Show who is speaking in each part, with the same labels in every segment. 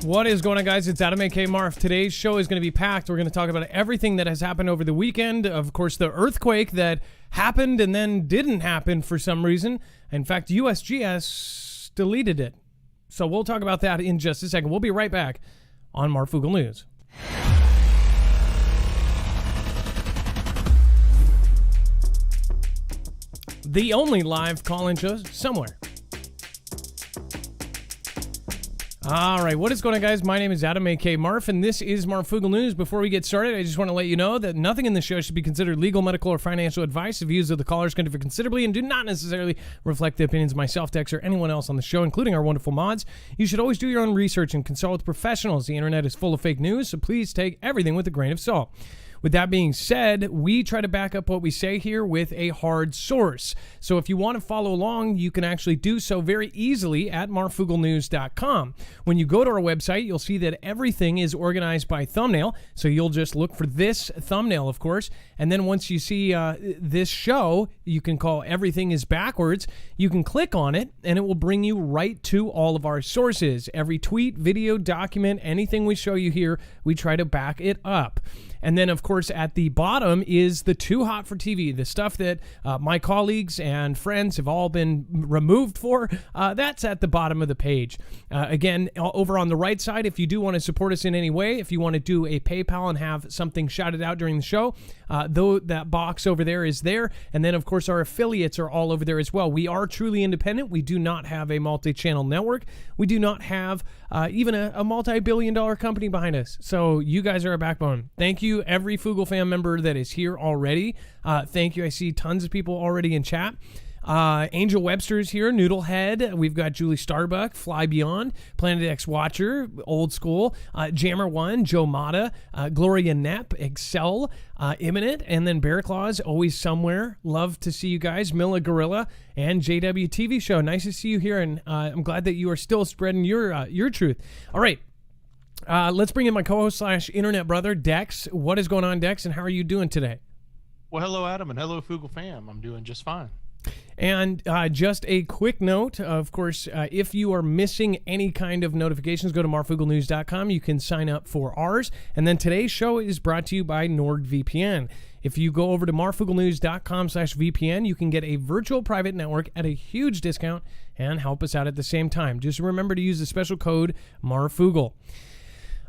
Speaker 1: What is going on, guys? It's Adam aka Marf. Today's show is going to be packed. We're going to talk about everything that has happened over the weekend. Of course, the earthquake that happened and then didn't happen for some reason. In fact, USGS deleted it. So we'll talk about that in just a second. We'll be right back on Marfoogle News. The only live call-in show somewhere. All right, what is going on, guys? My name is Adam aka Marf, and this is Marfoogle News. Before we get started, I just want to let you know that nothing in the show should be considered legal, medical, or financial advice. The views of the callers can differ considerably and do not necessarily reflect the opinions of myself, Dex, or anyone else on the show, including our wonderful mods. You should always do your own research and consult with professionals. The internet is full of fake news, so please take everything with a grain of salt. With that being said, we try to back up what we say here with a hard source. So if you want to follow along, you can actually do so very easily at marfooglenews.com. When you go to our website, you'll see that everything is organized by thumbnail. So you'll just look for this thumbnail, of course. And then once you see this show, you can call Everything is Backwards. You can click on it, and it will bring you right to all of our sources. Every tweet, video, document, anything we show you here, we try to back it up. And then, of course, at the bottom is the Too Hot for TV, the stuff that my colleagues and friends have all been removed for. That's at the bottom of the page. Again, over on the right side, if you do want to support us in any way, if you want to do a PayPal and have something shouted out during the show, though that box over there is there. And then, of course, our affiliates are all over there as well. We are truly independent. We do not have a multi-channel network. We do not have even a multi-billion-dollar company behind us. So you guys are our backbone. Thank you, every Foogle fan member that is here already. Thank you. I see tons of people already in chat. Angel Webster's here, Noodlehead. We've got Julie Starbuck, Fly Beyond, Planet X Watcher, Old School, Jammer One, Joe Mata, Gloria Knapp, Excel, Imminent, and then Bear Claws, always somewhere. Love to see you guys. Milla Gorilla and JW TV Show. Nice to see you here, and I'm glad that you are still spreading your truth. All right. Let's bring in my co-host / internet brother, Dex. What is going on, Dex, and how are you doing today?
Speaker 2: Well, hello, Adam, and hello, Foogle fam. I'm doing just fine.
Speaker 1: And just a quick note, of course, if you are missing any kind of notifications, go to marfooglenews.com. You can sign up for ours. And then today's show is brought to you by NordVPN. If you go over to marfooglenews.com/VPN, you can get a virtual private network at a huge discount and help us out at the same time. Just remember to use the special code MARFOOGLE.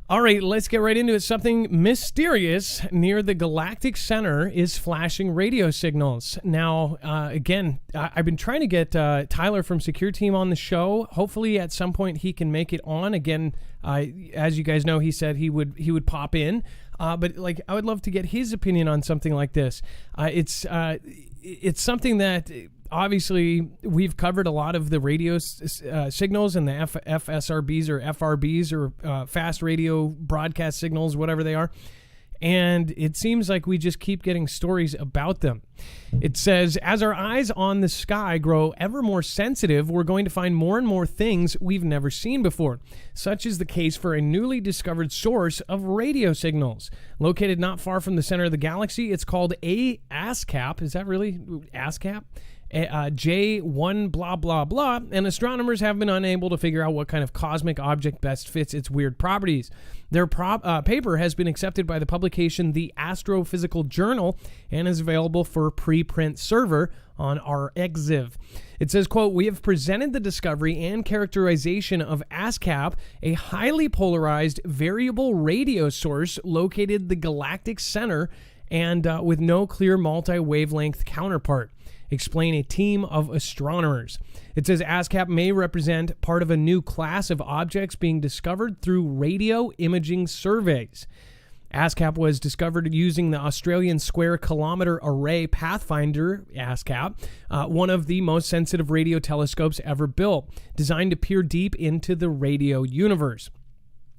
Speaker 1: All right, let's get right into it. Something mysterious near the galactic center is flashing radio signals. Now, again, I've been trying to get Tyler from Secure Team on the show. Hopefully, at some point, he can make it on. Again, as you guys know, he said he would pop in. But like, I would love to get his opinion on something like this. It's something that. Obviously, we've covered a lot of the radio signals and the FSRBs or FRBs or fast radio broadcast signals, whatever they are. And it seems like we just keep getting stories about them. It says, as our eyes on the sky grow ever more sensitive, we're going to find more and more things we've never seen before. Such is the case for a newly discovered source of radio signals. Located not far from the center of the galaxy, it's called ASCAP. Is that really ASCAP? J1 blah blah blah, and astronomers have been unable to figure out what kind of cosmic object best fits its weird properties. Their paper has been accepted by the publication The Astrophysical Journal and is available for preprint server on our EXIV. It says, quote, we have presented the discovery and characterization of ASCAP, a highly polarized variable radio source located the galactic center and with no clear multi-wavelength counterpart. Explain a team of astronomers. It says ASCAP may represent part of a new class of objects being discovered through radio imaging surveys. ASCAP was discovered using the Australian Square Kilometre Array Pathfinder, ASCAP, one of the most sensitive radio telescopes ever built, designed to peer deep into the radio universe.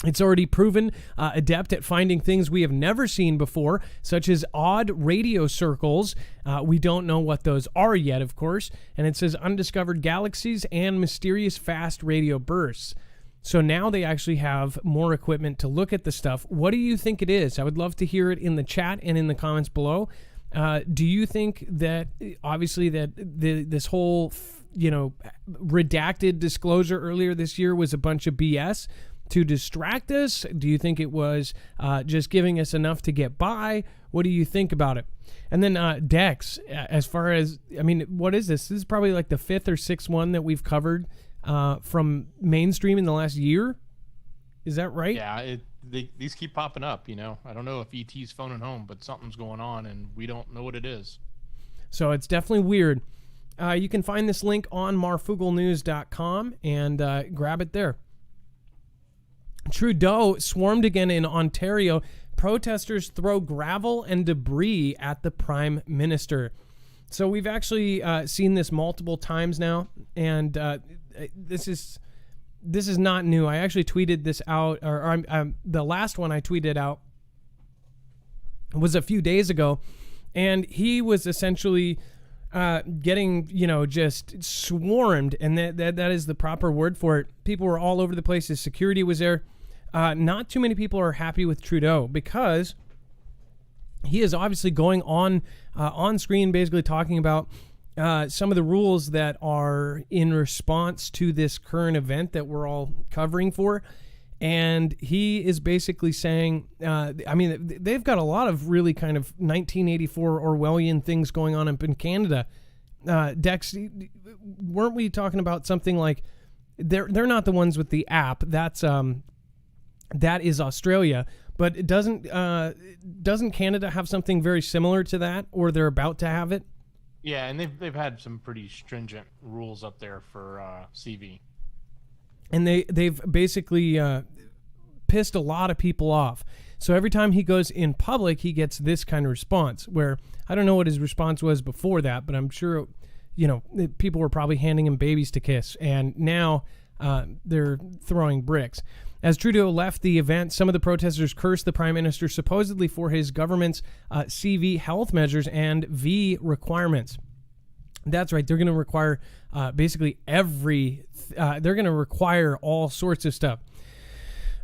Speaker 1: It's already proven adept at finding things we have never seen before, such as odd radio circles. We don't know what those are yet, of course. And it says undiscovered galaxies and mysterious fast radio bursts. So now they actually have more equipment to look at the stuff. What do you think it is? I would love to hear it in the chat and in the comments below. Do you think that, obviously, that this whole, redacted disclosure earlier this year was a bunch of BS? to distract us? Do you think it was just giving us enough to get by? What do you think about it? And then Dex, as far as, I mean, what is this? This is probably like the 5th or 6th one that we've covered from mainstream in the last year. Is that right?
Speaker 2: Yeah, these keep popping up, you know. I don't know if ET's phoning home, but something's going on, and we don't know what it is.
Speaker 1: So it's definitely weird. You can find this link on marfooglenews.com and grab it there. Trudeau swarmed again in Ontario. Protesters throw gravel and debris at the Prime Minister. So we've actually seen this multiple times now, and this is not new. I actually tweeted this out, or the last one I tweeted out was a few days ago, and he was essentially getting, just swarmed, and that is the proper word for it. People were all over the place. His security was there. Not too many people are happy with Trudeau because he is obviously going on screen, basically talking about some of the rules that are in response to this current event that we're all covering for. And he is basically saying, they've got a lot of really kind of 1984 Orwellian things going on up in Canada. Dex, weren't we talking about something like they're not the ones with the app? That is Australia, but doesn't Canada have something very similar to that, or they're about to have it?
Speaker 2: Yeah, and they've had some pretty stringent rules up there for CV.
Speaker 1: And they've basically pissed a lot of people off. So every time he goes in public, he gets this kind of response, where I don't know what his response was before that, but I'm sure, people were probably handing him babies to kiss, and now they're throwing bricks. As Trudeau left the event, some of the protesters cursed the Prime Minister supposedly for his government's CV health measures and V requirements. That's right. They're going to require basically they're going to require all sorts of stuff.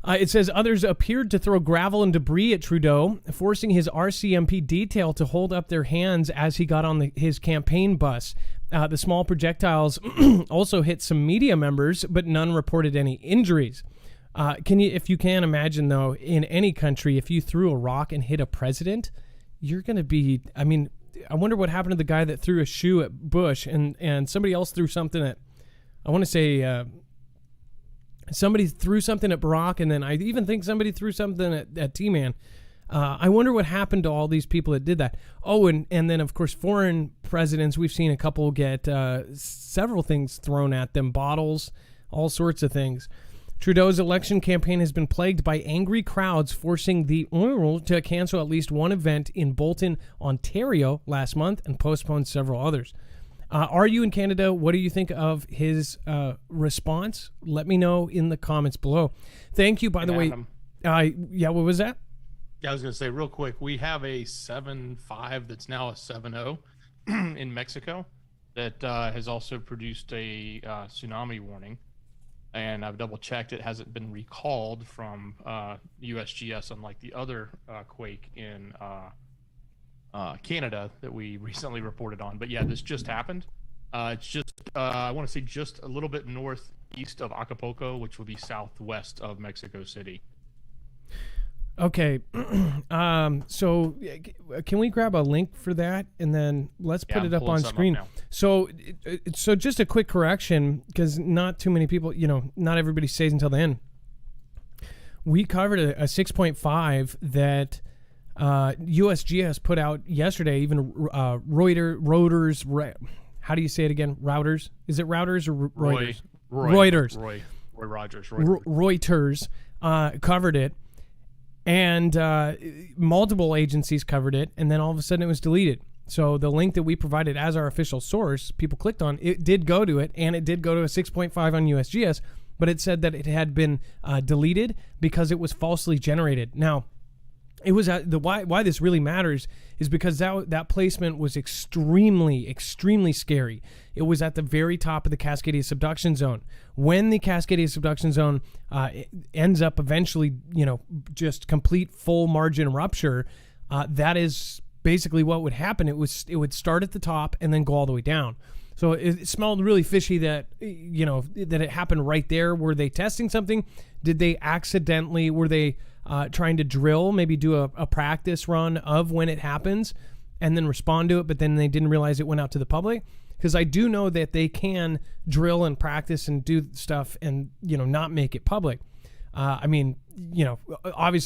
Speaker 1: It says others appeared to throw gravel and debris at Trudeau, forcing his RCMP detail to hold up their hands as he got on his campaign bus. The small projectiles also hit some media members, but none reported any injuries. If you can imagine, though, in any country, if you threw a rock and hit a president, you're going to be, I wonder what happened to the guy that threw a shoe at Bush and somebody else threw something at, I want to say, somebody threw something at Barack, and then I even think somebody threw something at T-Man. I wonder what happened to all these people that did that. Oh, and then, of course, foreign presidents, we've seen a couple get several things thrown at them, bottles, all sorts of things. Trudeau's election campaign has been plagued by angry crowds forcing the Oil to cancel at least one event in Bolton, Ontario last month and postpone several others. Are you in Canada? What do you think of his response? Let me know in the comments below. Thank you, by the way. What was that?
Speaker 2: Yeah, I was going to say real quick, we have a 7.5 that's now a 7.0 in Mexico that has also produced a tsunami warning. And I've double checked, it hasn't been recalled from USGS, unlike the other quake in Canada that we recently reported on. But yeah, this just happened. It's just, I want to say just a little bit northeast of Acapulco, which would be southwest of Mexico City.
Speaker 1: Okay. So can we grab a link for that, and then let's put it up on screen. So just a quick correction, because not too many people, not everybody stays until the end. We covered a 6.5 that USGS put out yesterday. Even Reuters. How do you say it again? Routers? Is it Routers or Reuters?
Speaker 2: Roy Rogers.
Speaker 1: Reuters covered it. And multiple agencies covered it, and then all of a sudden it was deleted. So the link that we provided as our official source, people clicked on, it did go to it, and it did go to a 6.5 on USGS, but it said that it had been deleted because it was falsely generated. Now, it was why this really matters is because that placement was extremely, extremely scary. It was at the very top of the Cascadia subduction zone. When the Cascadia subduction zone ends up eventually, just complete full margin rupture, that is basically what would happen. It would start at the top and then go all the way down. So it smelled really fishy that, that it happened right there. Were they testing something? Did they accidentally, were they trying to drill, maybe do a practice run of when it happens and then respond to it, but then they didn't realize it went out to the public? Because I do know that they can drill and practice and do stuff and, not make it public. Obviously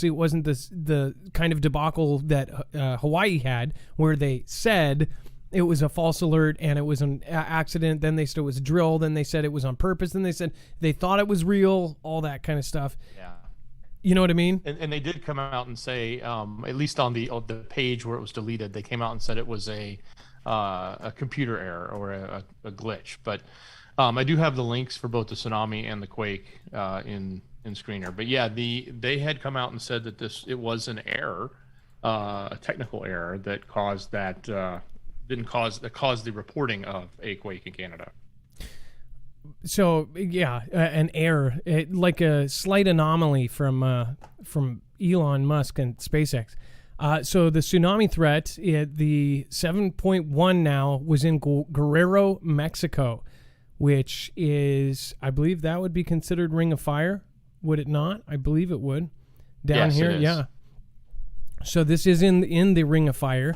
Speaker 1: it wasn't the kind of debacle that Hawaii had, where they said it was a false alert and it was an accident. Then they said it was a drill. Then they said it was on purpose. Then they said they thought it was real, all that kind of stuff.
Speaker 2: Yeah.
Speaker 1: You know what I mean?
Speaker 2: And they did come out and say, at least on the page where it was deleted, they came out and said it was a computer error or a glitch. But I do have the links for both the tsunami and the quake in Screener. But yeah, they had come out and said that it was an error, a technical error that caused that caused the reporting of a quake in Canada.
Speaker 1: So yeah, an error, like a slight anomaly from Elon Musk and SpaceX. So the tsunami threat, the 7.1 now was in Guerrero, Mexico, which is, I believe that would be considered Ring of Fire. Would it not? I believe it would. Down here, yeah. So this is in the Ring of Fire.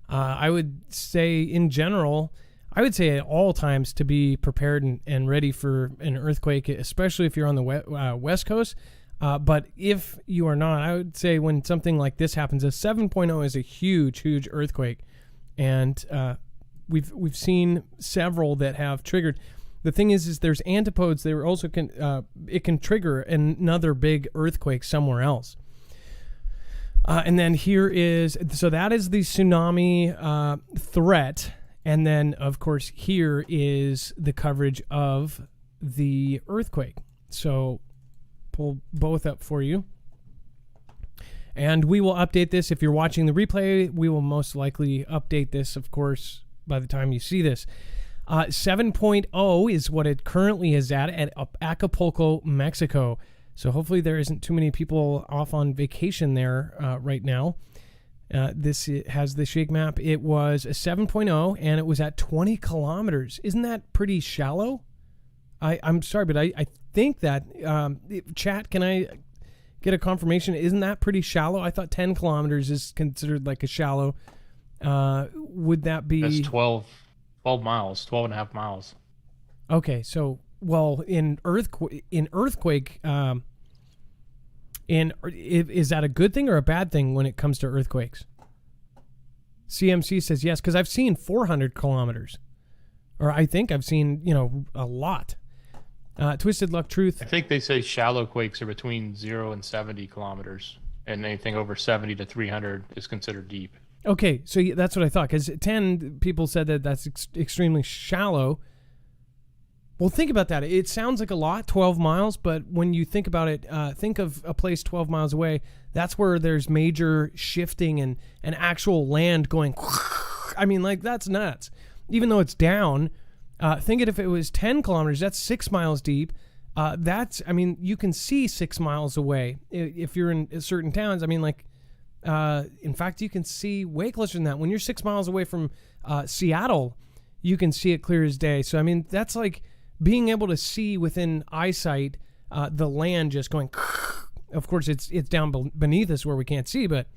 Speaker 1: I would say in general, I would say at all times to be prepared and ready for an earthquake, especially if you're on the West Coast. But if you are not, I would say when something like this happens, a 7.0 is a huge, huge earthquake. And we've seen several that have triggered. The thing is there's antipodes. They also it can trigger another big earthquake somewhere else. And then so that is the tsunami threat. And then, of course, here is the coverage of the earthquake. So pull both up for you. And we will update this. If you're watching the replay, we will most likely update this, of course, by the time you see this. 7.0 is what it currently is at Acapulco, Mexico. So hopefully there isn't too many people off on vacation there right now. This has the shake map. It was a 7.0 and it was at 20 kilometers. Isn't that pretty shallow? I'm sorry, but I think that, chat, can I get a confirmation? Isn't that pretty shallow? I thought 10 kilometers is considered like a shallow. Would that be...
Speaker 2: That's 12 miles, 12 and a half miles.
Speaker 1: Okay, so, well, in earthquake, is that a good thing or a bad thing when it comes to earthquakes? CMC says yes, because I've seen 400 kilometers. Or I think I've seen, a lot. Twisted Luck Truth.
Speaker 2: I think they say shallow quakes are between 0 and 70 kilometers, and anything over 70 to 300 is considered deep.
Speaker 1: Okay, so that's what I thought, because 10 people said that that's extremely shallow. Well, think about that. It sounds like a lot, 12 miles, but when you think about it, think of a place 12 miles away. That's where there's major shifting and actual land going. I mean, like, that's nuts. Even though it's down, think it if it was 10 kilometers, that's 6 miles deep. You can see 6 miles away if you're in certain towns. I mean, like, in fact, you can see way closer than that. When you're 6 miles away from Seattle, you can see it clear as day. So, I mean, that's like being able to see within eyesight the land just going. Of course, it's down beneath us where we can't see, but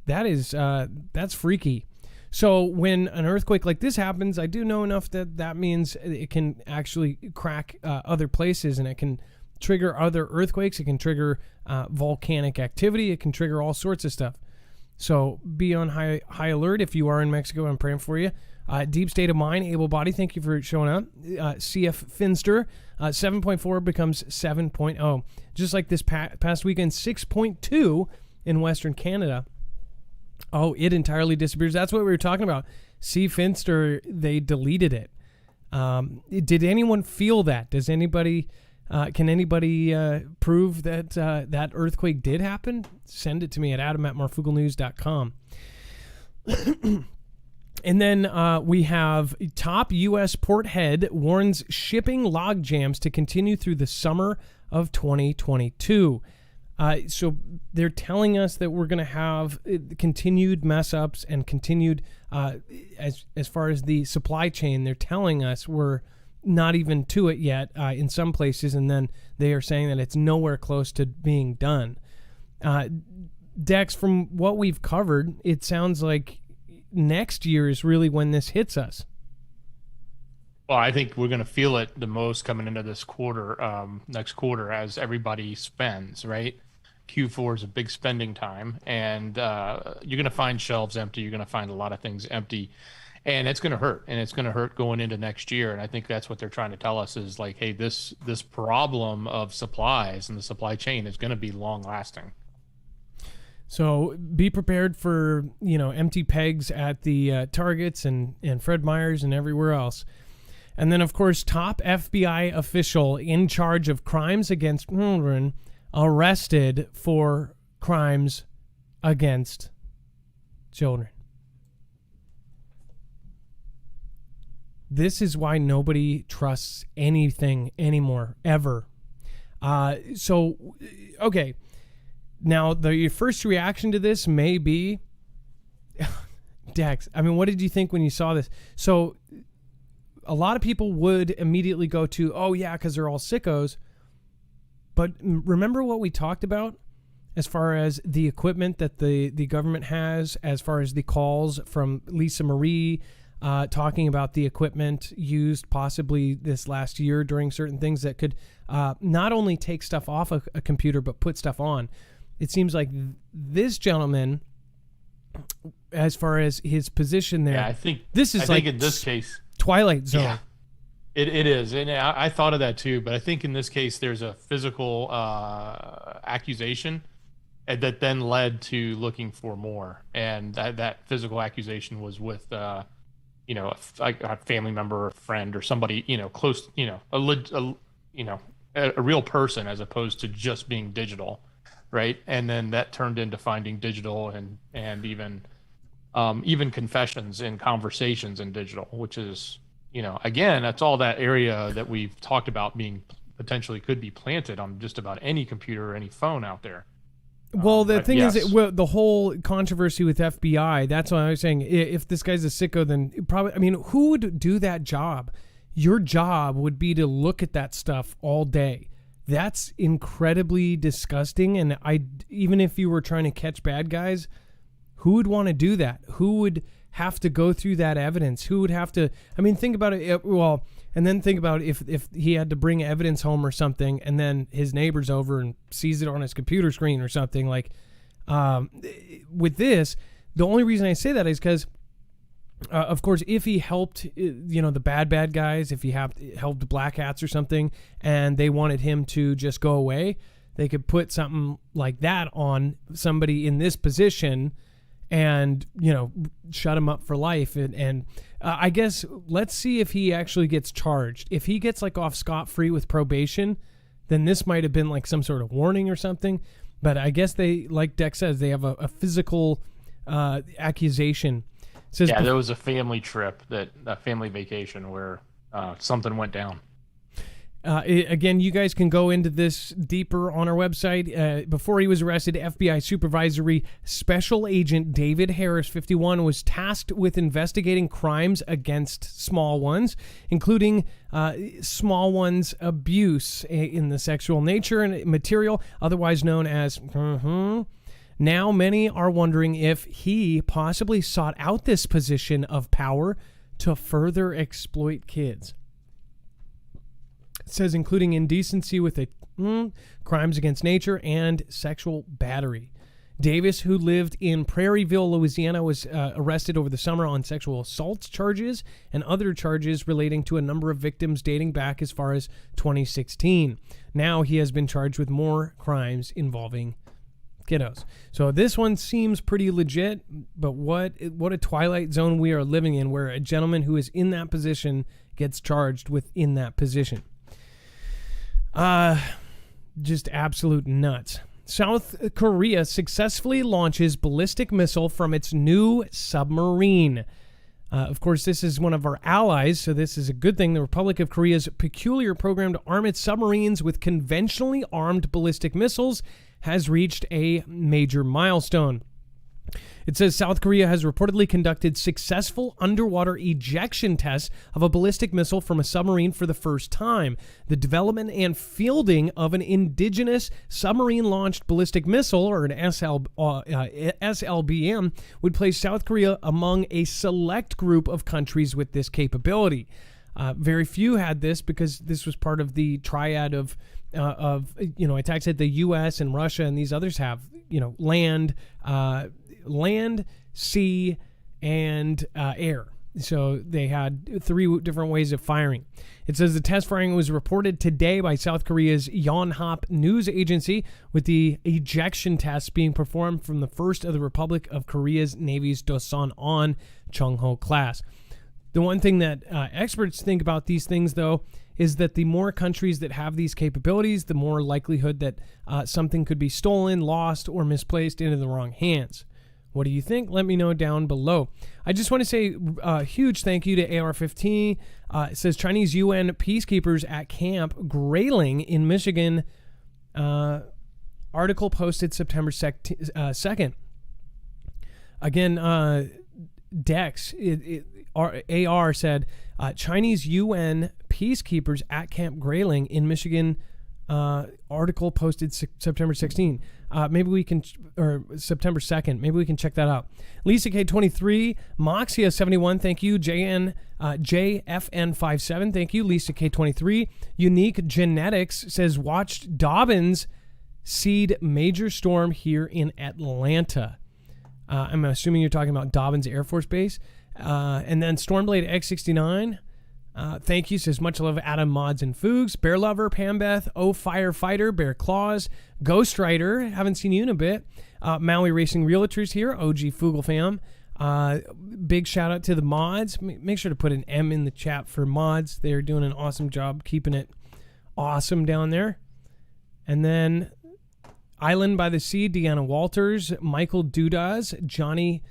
Speaker 1: that's freaky. So when an earthquake like this happens, I do know enough that means it can actually crack other places, and it can trigger other earthquakes. It can trigger volcanic activity. It can trigger all sorts of stuff. So be on high alert if you are in Mexico. I'm praying for you. Deep State of Mind, Able Body, thank you for showing up. CF Finster, 7.4 becomes 7.0. Just like this past weekend, 6.2 in Western Canada. Oh, it entirely disappears. That's what we were talking about. C. Finster, they deleted it. Did anyone feel that? Does anybody... can anybody prove that that earthquake did happen? Send it to me at adam@marfooglenews.com. And then we have top U.S. port head warns shipping log jams to continue through the summer of 2022. So they're telling us that we're going to have continued mess ups and continued as far as the supply chain, they're telling us we're not even to it yet in some places, and then they are saying that it's nowhere close to being done. Dex, from what we've covered, it sounds like next year is really when this hits us.
Speaker 2: Well, I think we're going to feel it the most coming into this quarter, next quarter, as everybody spends, right? Q4 is a big spending time, and you're going to find shelves empty. You're going to find a lot of things empty, and it's going to hurt, and it's going to hurt going into next year. And I think that's what they're trying to tell us is like, hey, this problem of supplies and the supply chain is going to be long lasting.
Speaker 1: So be prepared for, empty pegs at the Targets and Fred Meyers and everywhere else. And then, of course, top FBI official in charge of crimes against children arrested for crimes against children. This is why nobody trusts anything anymore, ever. Okay. Now, your first reaction to this may be, Dex, I mean, what did you think when you saw this? So a lot of people would immediately go to, oh, yeah, because they're all sickos. But remember what we talked about as far as the equipment that the government has, as far as the calls from Lisa Marie talking about the equipment used possibly this last year during certain things that could not only take stuff off a computer, but put stuff on. It seems like this gentleman, as far as his position there,
Speaker 2: I think
Speaker 1: in
Speaker 2: this case,
Speaker 1: Twilight Zone.
Speaker 2: Yeah, it is, and I thought of that too. But I think in this case, there's a physical accusation that then led to looking for more, and that physical accusation was with a family member or a friend or somebody close, a real person as opposed to just being digital, right? And then that turned into finding digital and even confessions and conversations in digital, which is, again, that's all that area that we've talked about being potentially could be planted on just about any computer or any phone out there.
Speaker 1: Well, the thing is, the whole controversy with FBI, that's what I was saying. If this guy's a sicko, then probably, who would do that job? Your job would be to look at that stuff all day. That's incredibly disgusting. And even if you were trying to catch bad guys, who would want to do that? Who would have to go through that evidence? Who would have to, think about it. And then think about if he had to bring evidence home or something, and then his neighbor's over and sees it on his computer screen or something. Like, with this, the only reason I say that is because, of course, if he helped, the bad guys, if he helped black hats or something, and they wanted him to just go away, they could put something like that on somebody in this position and, shut him up for life. And I guess let's see if he actually gets charged. If he gets off scot-free with probation, then this might have been some sort of warning or something. But I guess they, like Dex says, they have a physical accusation.
Speaker 2: There was a family trip, a family vacation where something went down.
Speaker 1: Again, you guys can go into this deeper on our website. Before he was arrested, FBI Supervisory Special Agent David Harris, 51, was tasked with investigating crimes against small ones, including small ones' abuse in the sexual nature and material, otherwise known as... Now, many are wondering if he possibly sought out this position of power to further exploit kids. It says including indecency with crimes against nature and sexual battery. Davis, who lived in Prairieville, Louisiana, was arrested over the summer on sexual assault charges and other charges relating to a number of victims dating back as far as 2016. Now he has been charged with more crimes involving kiddos. So this one seems pretty legit, but what a twilight zone we are living in, where a gentleman who is in that position gets charged within that position. Just absolute nuts. South Korea successfully launches ballistic missile from its new submarine. Of course, this is one of our allies, so this is a good thing. The Republic of Korea's peculiar program to arm its submarines with conventionally armed ballistic missiles has reached a major milestone. It says South Korea has reportedly conducted successful underwater ejection tests of a ballistic missile from a submarine for the first time. The development and fielding of an indigenous submarine-launched ballistic missile, or an SLBM, would place South Korea among a select group of countries with this capability. Very few had this because this was part of the triad of attacks that the U.S. and Russia and these others have. Land, sea, and air. So they had 3 different ways of firing. It says the test firing was reported today by South Korea's Yonhap news agency, with the ejection tests being performed from the first of the Republic of Korea's Navy's Dosan-on Chung-ho class. The one thing that experts think about these things, though, is that the more countries that have these capabilities, the more likelihood that something could be stolen, lost, or misplaced into the wrong hands. What do you think? Let me know down below. I just want to say a huge thank you to AR-15. It says Chinese UN peacekeepers at Camp Grayling in Michigan. Article posted September 2nd. Again, Dex, AR said Chinese UN peacekeepers at Camp Grayling in Michigan. Article posted September 16. Maybe we can, or September 2nd. Maybe we can check that out. Lisa K23, Moxia 71, thank you. JFN57, thank you. Lisa K23, Unique Genetics says watched Dobbins seed major storm here in Atlanta. I'm assuming you're talking about Dobbins Air Force Base. And then Stormblade X69. Thank you, says much love, Adam, Mods, and Foogs. Bear Lover, Pambeth, Oh Firefighter, Bear Claws, Ghost Rider, haven't seen you in a bit. Maui Racing Realtors here, OG Foogle fam. Big shout out to the mods. Make sure to put an M in the chat for mods. They're doing an awesome job keeping it awesome down there. And then Island by the Sea, Deanna Walters, Michael Dudas, Johnny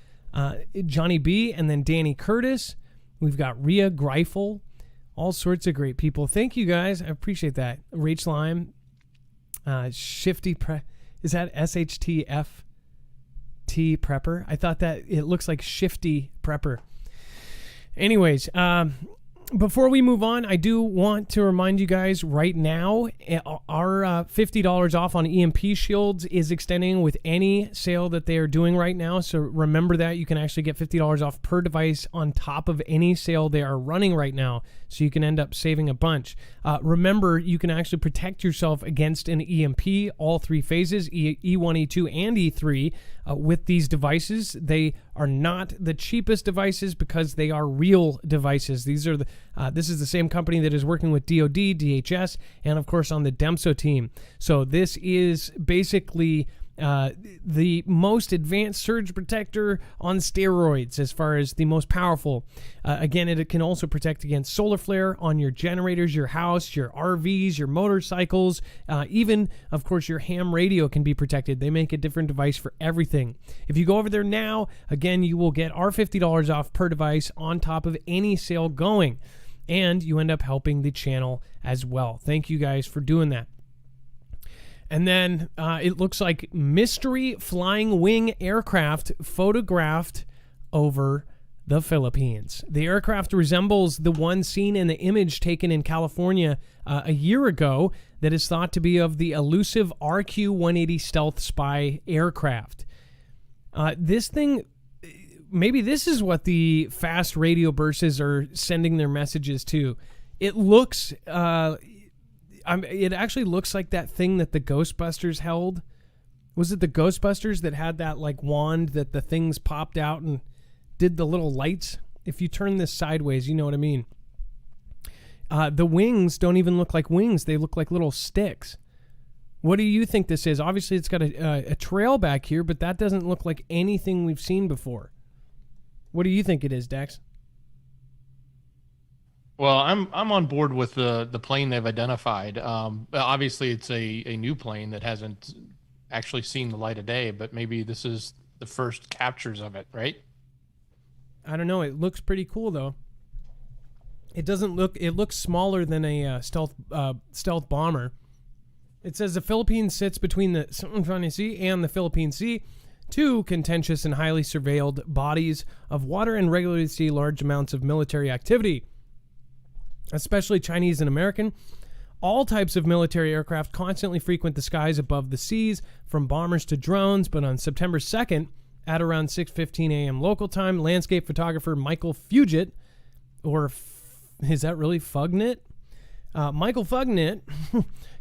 Speaker 1: B, and then Danny Curtis. We've got Rhea Greifel. All sorts of great people. Thank you guys. I appreciate that. Rach Lime. Shifty is that SHTFT Prepper? I thought that it looks like Shifty Prepper. Anyways, before we move on, I do want to remind you guys right now, our $50 off on EMP shields is extending with any sale that they are doing right now. So remember that you can actually get $50 off per device on top of any sale they are running right now. So you can end up saving a bunch. Remember, you can actually protect yourself against an EMP, all 3 phases, E1, E2, and E3, with these devices. They are not the cheapest devices because they are real devices. These are this is the same company that is working with DoD, DHS, and of course on the DEMSO team. So this is basically the most advanced surge protector on steroids as far as the most powerful. Again, it can also protect against solar flare on your generators, your house, your RVs, your motorcycles, even, of course, your ham radio can be protected. They make a different device for everything. If you go over there now, again, you will get our $50 off per device on top of any sale going, and you end up helping the channel as well. Thank you guys for doing that. And then it looks like mystery flying wing aircraft photographed over the Philippines. The aircraft resembles the one seen in the image taken in California a year ago that is thought to be of the elusive RQ-180 stealth spy aircraft. This thing, maybe this is what the fast radio bursts are sending their messages to. It looks... it actually looks like that thing that the Ghostbusters held. Was it the Ghostbusters that had that like wand that the things popped out and did the little lights? If you turn this sideways, you know what I mean. The wings don't even look like wings. They look like little sticks. What do you think this is? Obviously, it's got a trail back here, but that doesn't look like anything we've seen before. What do you think it is, Dex?
Speaker 2: Well, I'm on board with the plane they've identified. Obviously, it's a new plane that hasn't actually seen the light of day, but maybe this is the first captures of it, right?
Speaker 1: I don't know. It looks pretty cool, though. It doesn't look. It looks smaller than a stealth bomber. It says the Philippines sits between the Southern China Sea and the Philippine Sea. Two, contentious and highly surveilled bodies of water and regularly see large amounts of military activity, especially Chinese and American. All types of military aircraft constantly frequent the skies above the seas, from bombers to drones, but on September 2nd, at around 6:15 a.m. local time, landscape photographer Michael Fugit, is that really Fugnit? Michael Fugnit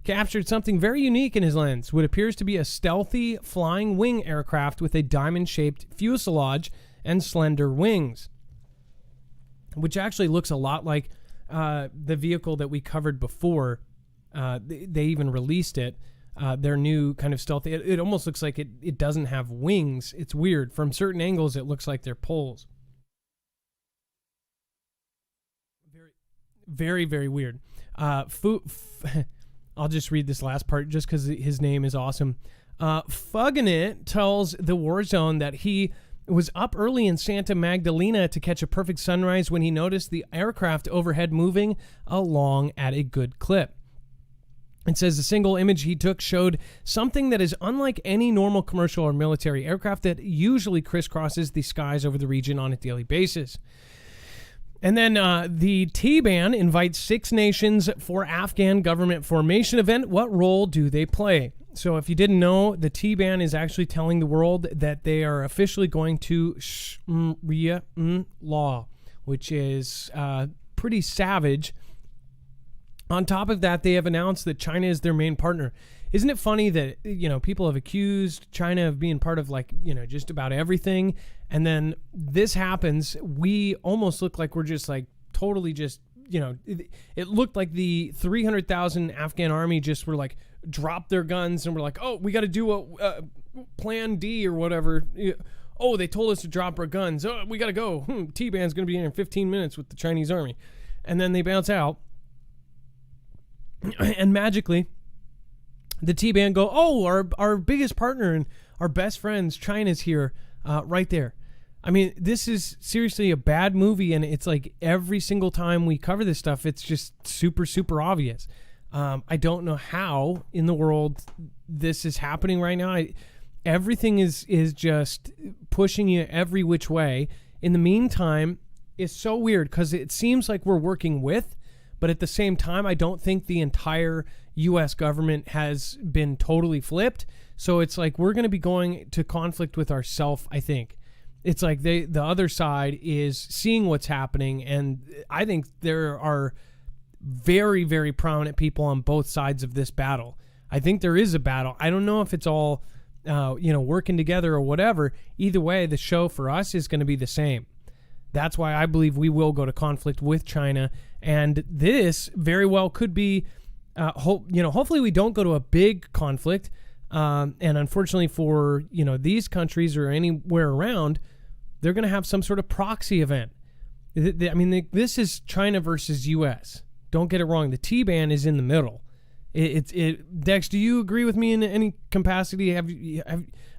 Speaker 1: captured something very unique in his lens, what appears to be a stealthy flying wing aircraft with a diamond-shaped fuselage and slender wings, which actually looks a lot like the vehicle that we covered before. They even released it, their new kind of stealthy. It almost looks like it doesn't have wings. It's weird. From certain angles, it looks like they're poles. Very, very weird. I'll just read this last part just because his name is awesome. Fugnit tells the War Zone that he was up early in Santa Magdalena to catch a perfect sunrise when he noticed the aircraft overhead moving along at a good clip. It says the single image he took showed something that is unlike any normal commercial or military aircraft that usually crisscrosses the skies over the region on a daily basis. And then the Taliban invites 6 nations for Afghan government formation event. What role do they play? So if you didn't know, the Taliban is actually telling the world that they are officially going to Sharia law, which is pretty savage. On top of that, they have announced that China is their main partner. Isn't it funny that, people have accused China of being part of just about everything. And then this happens. We almost look like we're just totally just, it looked like the 300,000 Afghan army just were dropped their guns and were like, oh, we got to do a plan D or whatever. Oh, they told us to drop our guns. Oh, we got to go. T-Ban's going to be in 15 minutes with the Chinese army. And then they bounce out. And magically, the T-Ban go, oh, our biggest partner and our best friends, China's here, right there. I mean, this is seriously a bad movie, and it's like every single time we cover this stuff, it's just super, super obvious. I don't know how in the world this is happening right now. Everything is just pushing you every which way. In the meantime, it's so weird because it seems like we're working with, but at the same time, I don't think the entire U.S. government has been totally flipped. So it's like we're going to be going to conflict with ourselves, I think. It's like the other side is seeing what's happening, and I think there are very, very prominent people on both sides of this battle. I think there is a battle. I don't know if it's all, working together or whatever. Either way, the show for us is going to be the same. That's why I believe we will go to conflict with China, and this very well could be, hopefully we don't go to a big conflict. And unfortunately for, these countries or anywhere around, they're going to have some sort of proxy event. This is China versus U.S. Don't get it wrong. The T-Ban is in the middle. Dex, do you agree with me in any capacity?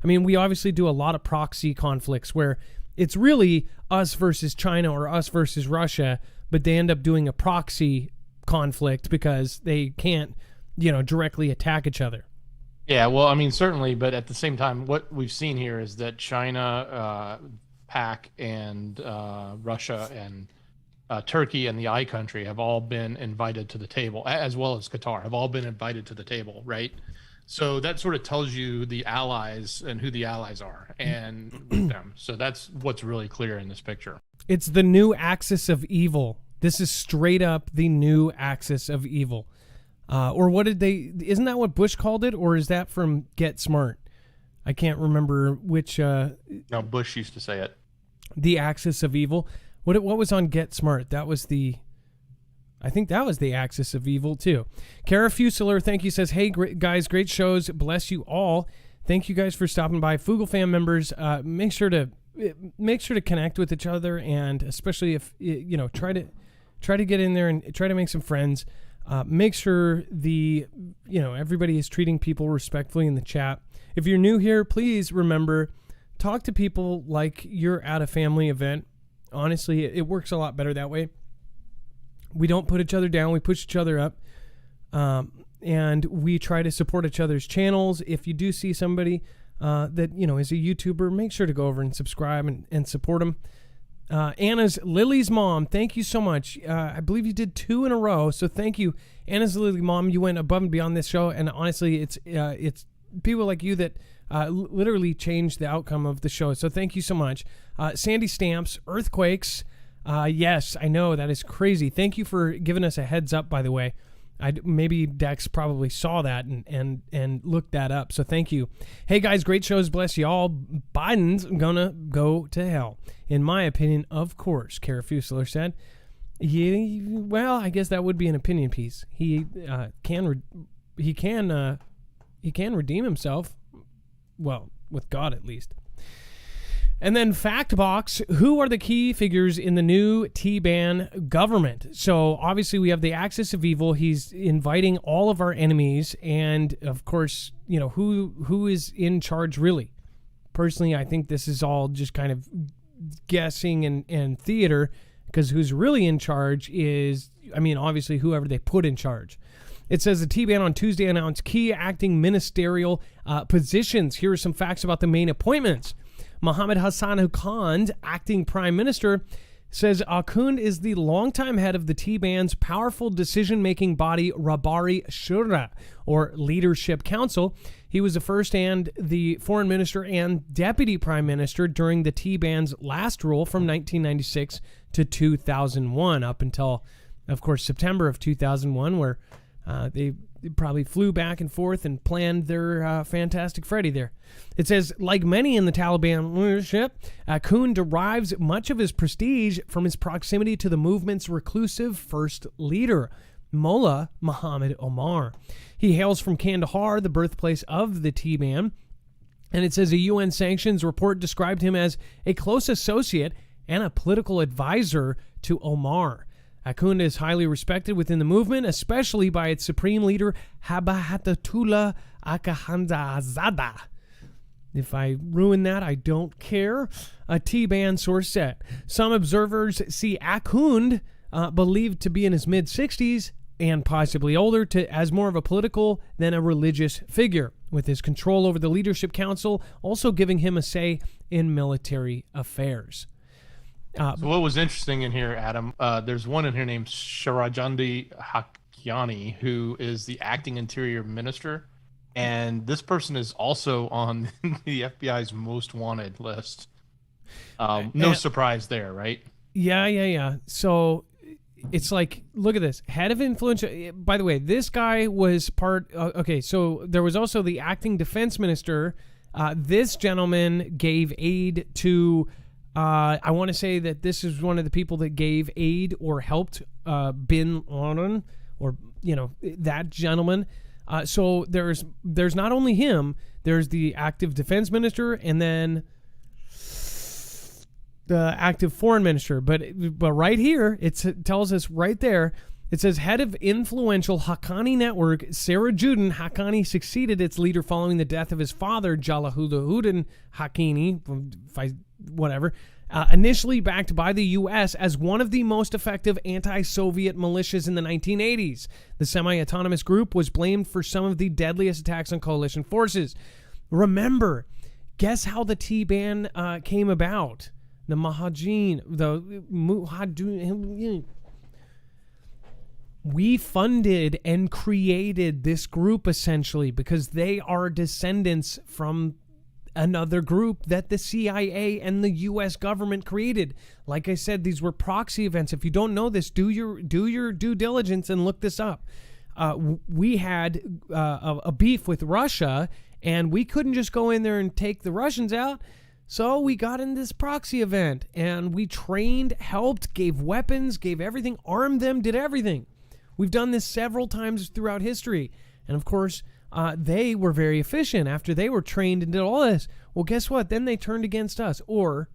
Speaker 1: We obviously do a lot of proxy conflicts where it's really us versus China or us versus Russia, but they end up doing a proxy conflict because they can't, directly attack each other.
Speaker 2: Yeah, well, certainly, but at the same time, what we've seen here is that China, PAC, and Russia and Turkey and the I country have all been invited to the table, as well as Qatar, have all been invited to the table, right? So that sort of tells you the allies and who the allies are and with them. So that's what's really clear in this picture.
Speaker 1: It's the new axis of evil. This is straight up the new axis of evil. Or what isn't that what Bush called it? Or is that from Get Smart? I can't remember which.
Speaker 2: No, Bush used to say it.
Speaker 1: The axis of evil. What was on Get Smart? I think that was the axis of evil too. Kara Fusilier, thank you, says, hey guys, great shows. Bless you all. Thank you guys for stopping by. Fugle fan members, make sure to connect with each other, and especially if, try to get in there and try to make some friends. Make sure everybody is treating people respectfully in the chat. If you're new here, please remember, talk to people like you're at a family event. Honestly, it works a lot better that way. We don't put each other down. We push each other up. And we try to support each other's channels. If you do see somebody that, is a YouTuber, make sure to go over and subscribe and support him. Anna's Lily's mom, thank you so much. I believe you did 2 in a row, so thank you. Anna's Lily's mom, you went above and beyond this show, and honestly, it's people like you that literally changed the outcome of the show, so thank you so much. Sandy Stamps, Earthquakes, yes, I know, that is crazy. Thank you for giving us a heads up, by the way. Maybe Dex probably saw that and looked that up, so thank you. Hey guys, great shows, bless y'all. Biden's gonna go to hell, in my opinion, of course, Kara Fusler said. Well, I guess that would be an opinion piece. He can redeem himself, well, with God at least. And then Factbox, who are the key figures in the new Taliban government? So obviously we have the axis of evil. He's inviting all of our enemies. And of course, who is in charge really? Personally, I think this is all just kind of guessing and theater, because who's really in charge is, obviously whoever they put in charge. It says the Taliban on Tuesday announced key acting ministerial positions. Here are some facts about the main appointments. Mohammed Hassan Khan, acting prime minister, says Akhund is the longtime head of the Taliban's powerful decision-making body Rabari Shura, or Leadership Council. He was the first and the foreign minister and deputy prime minister during the Taliban's last rule from 1996 to 2001, up until, of course, September of 2001, where they probably flew back and forth and planned their Fantastic Freddy there. It says, like many in the Taliban leadership, Akhund derives much of his prestige from his proximity to the movement's reclusive first leader, Mullah Muhammad Omar. He hails from Kandahar, the birthplace of the Taliban, and it says a UN sanctions report described him as a close associate and a political advisor to Omar. Akhund is highly respected within the movement, especially by its supreme leader, Habahatullah Akhandzada. If I ruin that, I don't care. A Taliban source said. Some observers see Akhund, believed to be in his mid-60s and possibly older, as more of a political than a religious figure, with his control over the Leadership Council also giving him a say in military affairs.
Speaker 2: So what was interesting in here, Adam, there's one in here named Sharajandi Hakyani, who is the acting interior minister. And this person is also on the FBI's most wanted list. No surprise there, right?
Speaker 1: Yeah. So it's like, look at this. Head of influential. By the way, this guy was part. Okay, so there was also the acting defense minister. This gentleman gave aid to. I want to say that this is one of the people that gave aid or helped Bin Laden, or that gentleman. So there's not only him. There's the active defense minister, and then the active foreign minister. But right here, it tells us right there. It says head of influential Haqqani network, Sirajuddin Haqqani succeeded its leader following the death of his father, Jalaluddin Haqqani, whatever, initially backed by the U.S. as one of the most effective anti-Soviet militias in the 1980s. The semi-autonomous group was blamed for some of the deadliest attacks on coalition forces. Remember, guess how the Taliban came about? The Mujahideen, we funded and created this group essentially because they are descendants from another group that the CIA and the U.S. government created. Like I said, these were proxy events. If you don't know this, do your due diligence and look this up. We had a beef with Russia, and we couldn't just go in there and take the Russians out. So we got in this proxy event, and we trained, helped, gave weapons, gave everything, armed them, did everything. We've done this several times throughout history. And of course, they were very efficient after they were trained and did all this. Well, guess what? Then they turned against us, or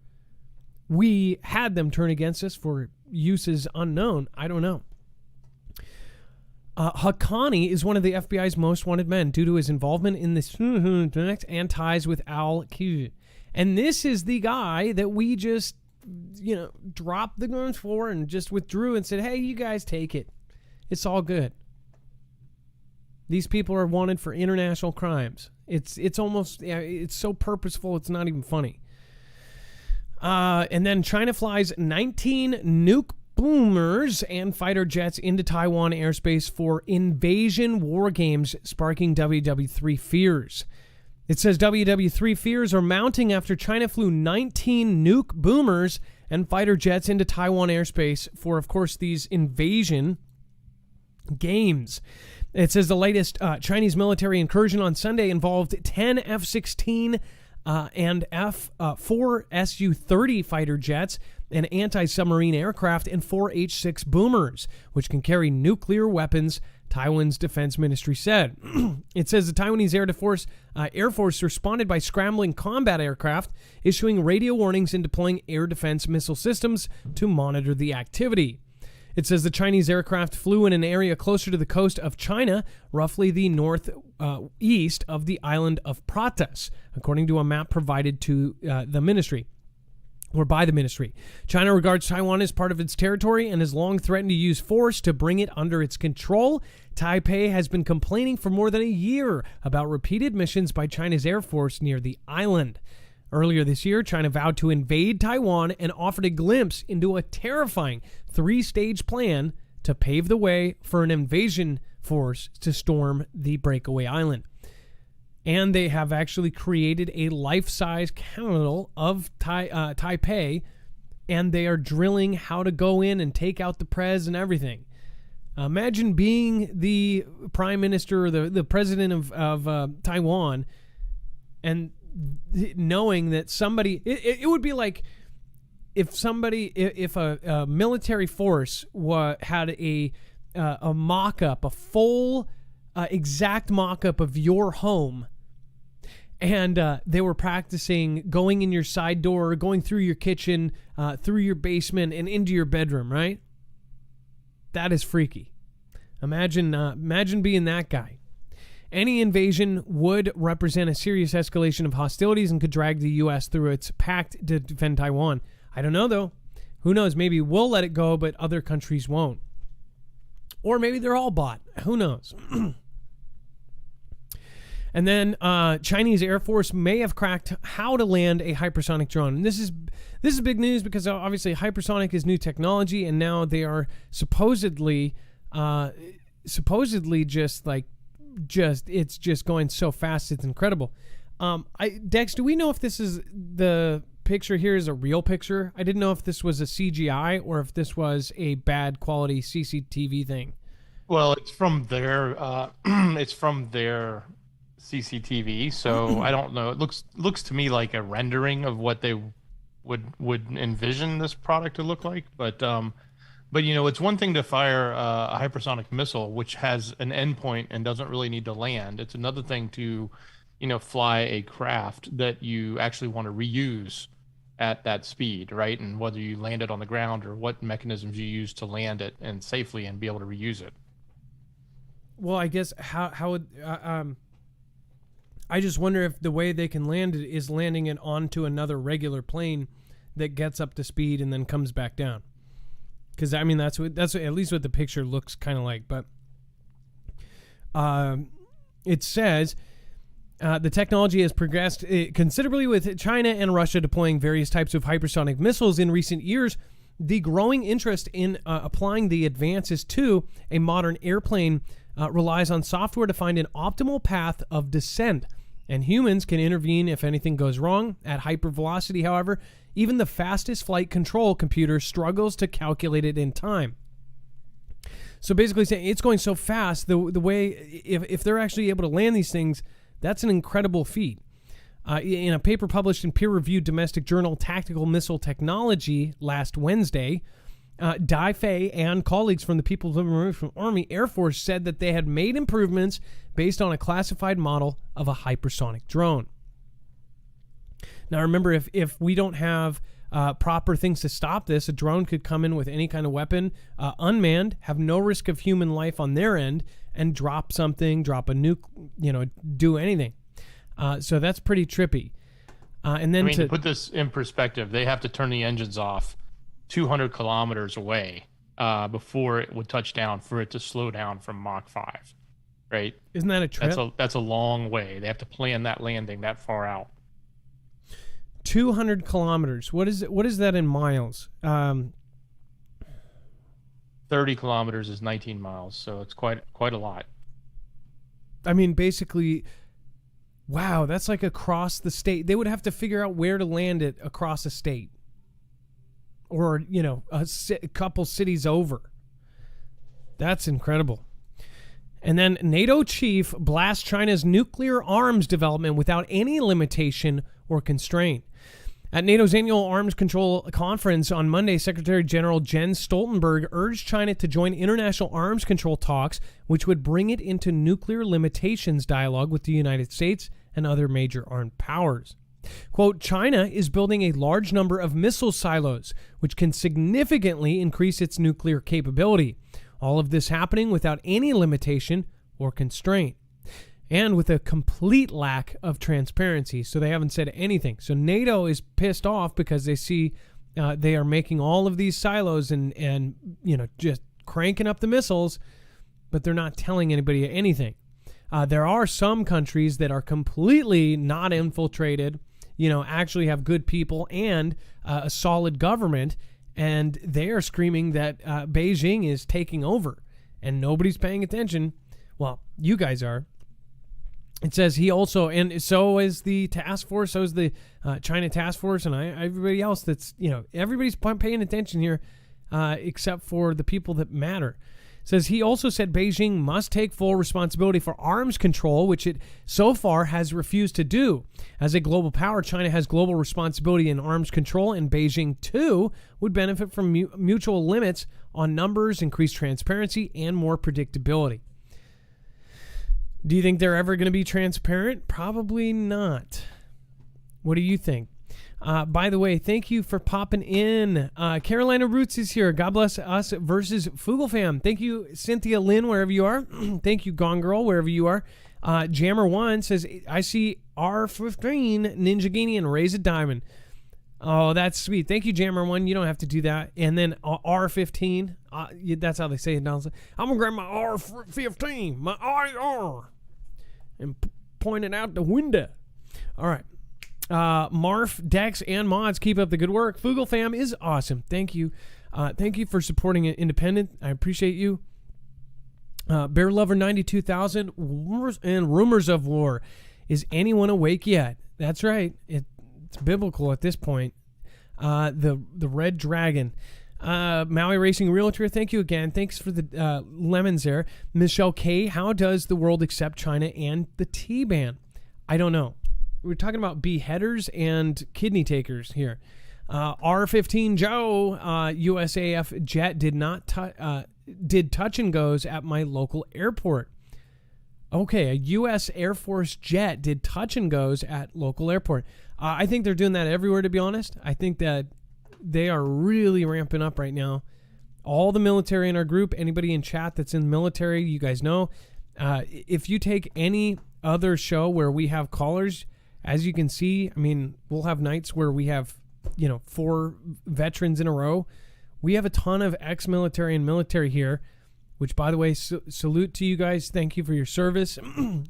Speaker 1: we had them turn against us for uses unknown. I don't know. Haqqani is one of the FBI's most wanted men due to his involvement in this and ties with al-Qaeda. And this is the guy that we just, dropped the guns for and just withdrew and said, hey, you guys take it. It's all good. These people are wanted for international crimes. It's almost, it's so purposeful, it's not even funny. And then China flies 19 nuke boomers and fighter jets into Taiwan airspace for invasion war games, sparking WW3 fears. It says WW3 fears are mounting after China flew 19 nuke boomers and fighter jets into Taiwan airspace for, of course, these invasion games. It says the latest Chinese military incursion on Sunday involved 10 F-16 and F-4 Su-30 fighter jets, an anti-submarine aircraft, and 4 H-6 boomers, which can carry nuclear weapons, Taiwan's defense ministry said. It says the Taiwanese Air Force responded by scrambling combat aircraft, issuing radio warnings and deploying air defense missile systems to monitor the activity. It says the Chinese aircraft flew in an area closer to the coast of China, roughly the northeast of the island of Pratas, according to a map provided to the ministry. Or by the ministry. China regards Taiwan as part of its territory and has long threatened to use force to bring it under its control. Taipei has been complaining for more than a year about repeated missions by China's Air Force near the island. Earlier this year, China vowed to invade Taiwan and offered a glimpse into a terrifying 3-stage plan to pave the way for an invasion force to storm the breakaway island. And they have actually created a life-size capital of Taipei, and they are drilling how to go in and take out the prez and everything. Imagine being the prime minister or the president of Taiwan and knowing that somebody... It would be like if a military force had a mock-up, a full exact mock-up of your home, and they were practicing going in your side door, going through your kitchen, through your basement, and into your bedroom, right? That is freaky. Imagine being that guy. Any invasion would represent a serious escalation of hostilities and could drag the U.S. through its pact to defend Taiwan. I don't know, though. Who knows? Maybe we'll let it go, but other countries won't. Or maybe they're all bought. Who knows? And then Chinese Air Force may have cracked how to land a hypersonic drone. And this is big news because obviously hypersonic is new technology, and now they are supposedly it's just going so fast, it's incredible. Dex, do we know if this is the picture here is a real picture? I didn't know if this was a CGI or if this was a bad quality CCTV thing.
Speaker 2: Well, it's from their CCTV, so I don't know. It looks to me like a rendering of what they would envision this product to look like. But you know, it's one thing to fire a hypersonic missile, which has an endpoint and doesn't really need to land. It's another thing to, you know, fly a craft that you actually want to reuse at that speed, right? And whether you land it on the ground or what mechanisms you use to land it and safely and be able to reuse it.
Speaker 1: Well, I guess how would I just wonder if the way they can land it is landing it onto another regular plane that gets up to speed and then comes back down. Because I mean that's at least what the picture looks kind of like. But it says the technology has progressed considerably with China and Russia deploying various types of hypersonic missiles in recent years. The growing interest in applying the advances to a modern airplane relies on software to find an optimal path of descent, and humans can intervene if anything goes wrong. At hypervelocity, however, even the fastest flight control computer struggles to calculate it in time. So basically saying it's going so fast, the way, if they're actually able to land these things, that's an incredible feat. In a paper published in peer-reviewed domestic journal Tactical Missile Technology last Wednesday, Dai Fei and colleagues from the People's Liberation Army Air Force said that they had made improvements based on a classified model of a hypersonic drone. Now remember, if we don't have proper things to stop this, a drone could come in with any kind of weapon, unmanned, have no risk of human life on their end, and drop something, drop a nuke, do anything. So that's pretty trippy. And then
Speaker 2: to put this in perspective, they have to turn the engines off 200 kilometers away before it would touch down for it to slow down from Mach 5. right?
Speaker 1: Isn't that a trip?
Speaker 2: That's a long way. They have to plan that landing that far out.
Speaker 1: 200 kilometers. What is that in miles?
Speaker 2: 30 kilometers is 19 miles, so it's quite a lot.
Speaker 1: I mean, basically, wow, that's like across the state. They would have to figure out where to land it across a state, or a couple cities over. That's incredible. And then NATO chief blasts China's nuclear arms development without any limitation or constraint. At NATO's annual arms control conference on Monday, Secretary General Jens Stoltenberg urged China to join international arms control talks, which would bring it into nuclear limitations dialogue with the United States and other major armed powers. Quote, China is building a large number of missile silos, which can significantly increase its nuclear capability. All of this happening without any limitation or constraint, and with a complete lack of transparency. So they haven't said anything. So NATO is pissed off because they see they are making all of these silos and just cranking up the missiles, but they're not telling anybody anything. There are some countries that are completely not infiltrated, actually have good people and a solid government, and they are screaming that Beijing is taking over, and nobody's paying attention. Well, you guys are. It says he also, and so is the task force, so is the China task force, and everybody else that's, everybody's paying attention here except for the people that matter. It says he also said Beijing must take full responsibility for arms control, which it so far has refused to do. As a global power, China has global responsibility in arms control, and Beijing, too, would benefit from mutual limits on numbers, increased transparency, and more predictability. Do you think they're ever going to be transparent? Probably not. What do you think? By the way, thank you for popping in. Carolina Roots is here. God bless us versus Foogle Fam. Thank you, Cynthia Lynn, wherever you are. Thank you, Gone Girl, wherever you are. Jammer1 says, I see R15 Ninja Guinea and raise a diamond. Oh, that's sweet. Thank you, Jammer1. You don't have to do that. And then R15. That's how they say it now. I'm going to grab my R15, my IR, and point it out the window. All right. Marf, Dex, and Mods, keep up the good work. Foogle Fam is awesome. Thank you. Thank you for supporting it independent. I appreciate you. Bear Lover 92,000 and Rumors of War. Is anyone awake yet? That's right. It's biblical at this point. The Red Dragon. Maui Racing Realtor, thank you again. Thanks for the lemons there. Michelle K, how does the world accept China and the T-ban? I don't know. We're talking about beheaders and kidney takers here. R15 Joe, USAF jet did touch and goes at my local airport. Okay, a U.S. Air Force jet did touch and goes at local airport. I think they're doing that everywhere, to be honest. I think that they are really ramping up right now. All the military in our group, anybody in chat that's in the military, you guys know. If you take any other show where we have callers, as you can see, I mean, we'll have nights where we have, 4 veterans in a row. We have a ton of ex-military and military here, which, by the way, salute to you guys. Thank you for your service.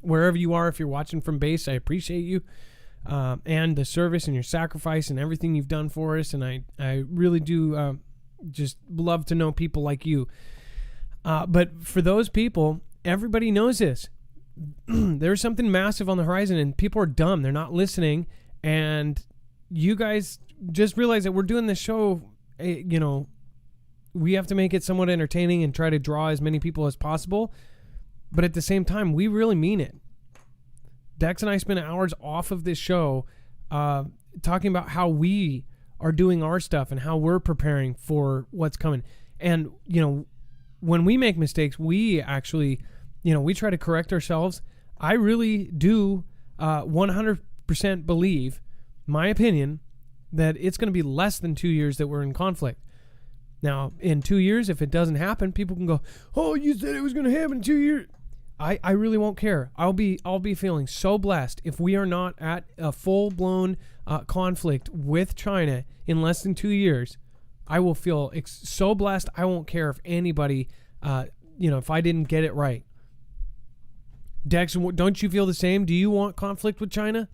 Speaker 1: Wherever you are, if you're watching from base, I appreciate you. And the service and your sacrifice and everything you've done for us. And I really do just love to know people like you. But for those people, everybody knows this. There's something massive on the horizon, and people are dumb. They're not listening. And you guys just realize that we're doing this show, we have to make it somewhat entertaining and try to draw as many people as possible. But at the same time, we really mean it. Dex and I spend hours off of this show talking about how we are doing our stuff and how we're preparing for what's coming. And, when we make mistakes, we actually, we try to correct ourselves. I really do 100% believe, my opinion, that it's going to be less than 2 years that we're in conflict. Now, in 2 years, if it doesn't happen, people can go, oh, you said it was going to happen in 2 years. I really won't care. I'll be feeling so blessed if we are not at a full-blown conflict with China in less than 2 years. I will feel so blessed. I won't care if anybody, if I didn't get it right. Dex, don't you feel the same? Do you want conflict with China?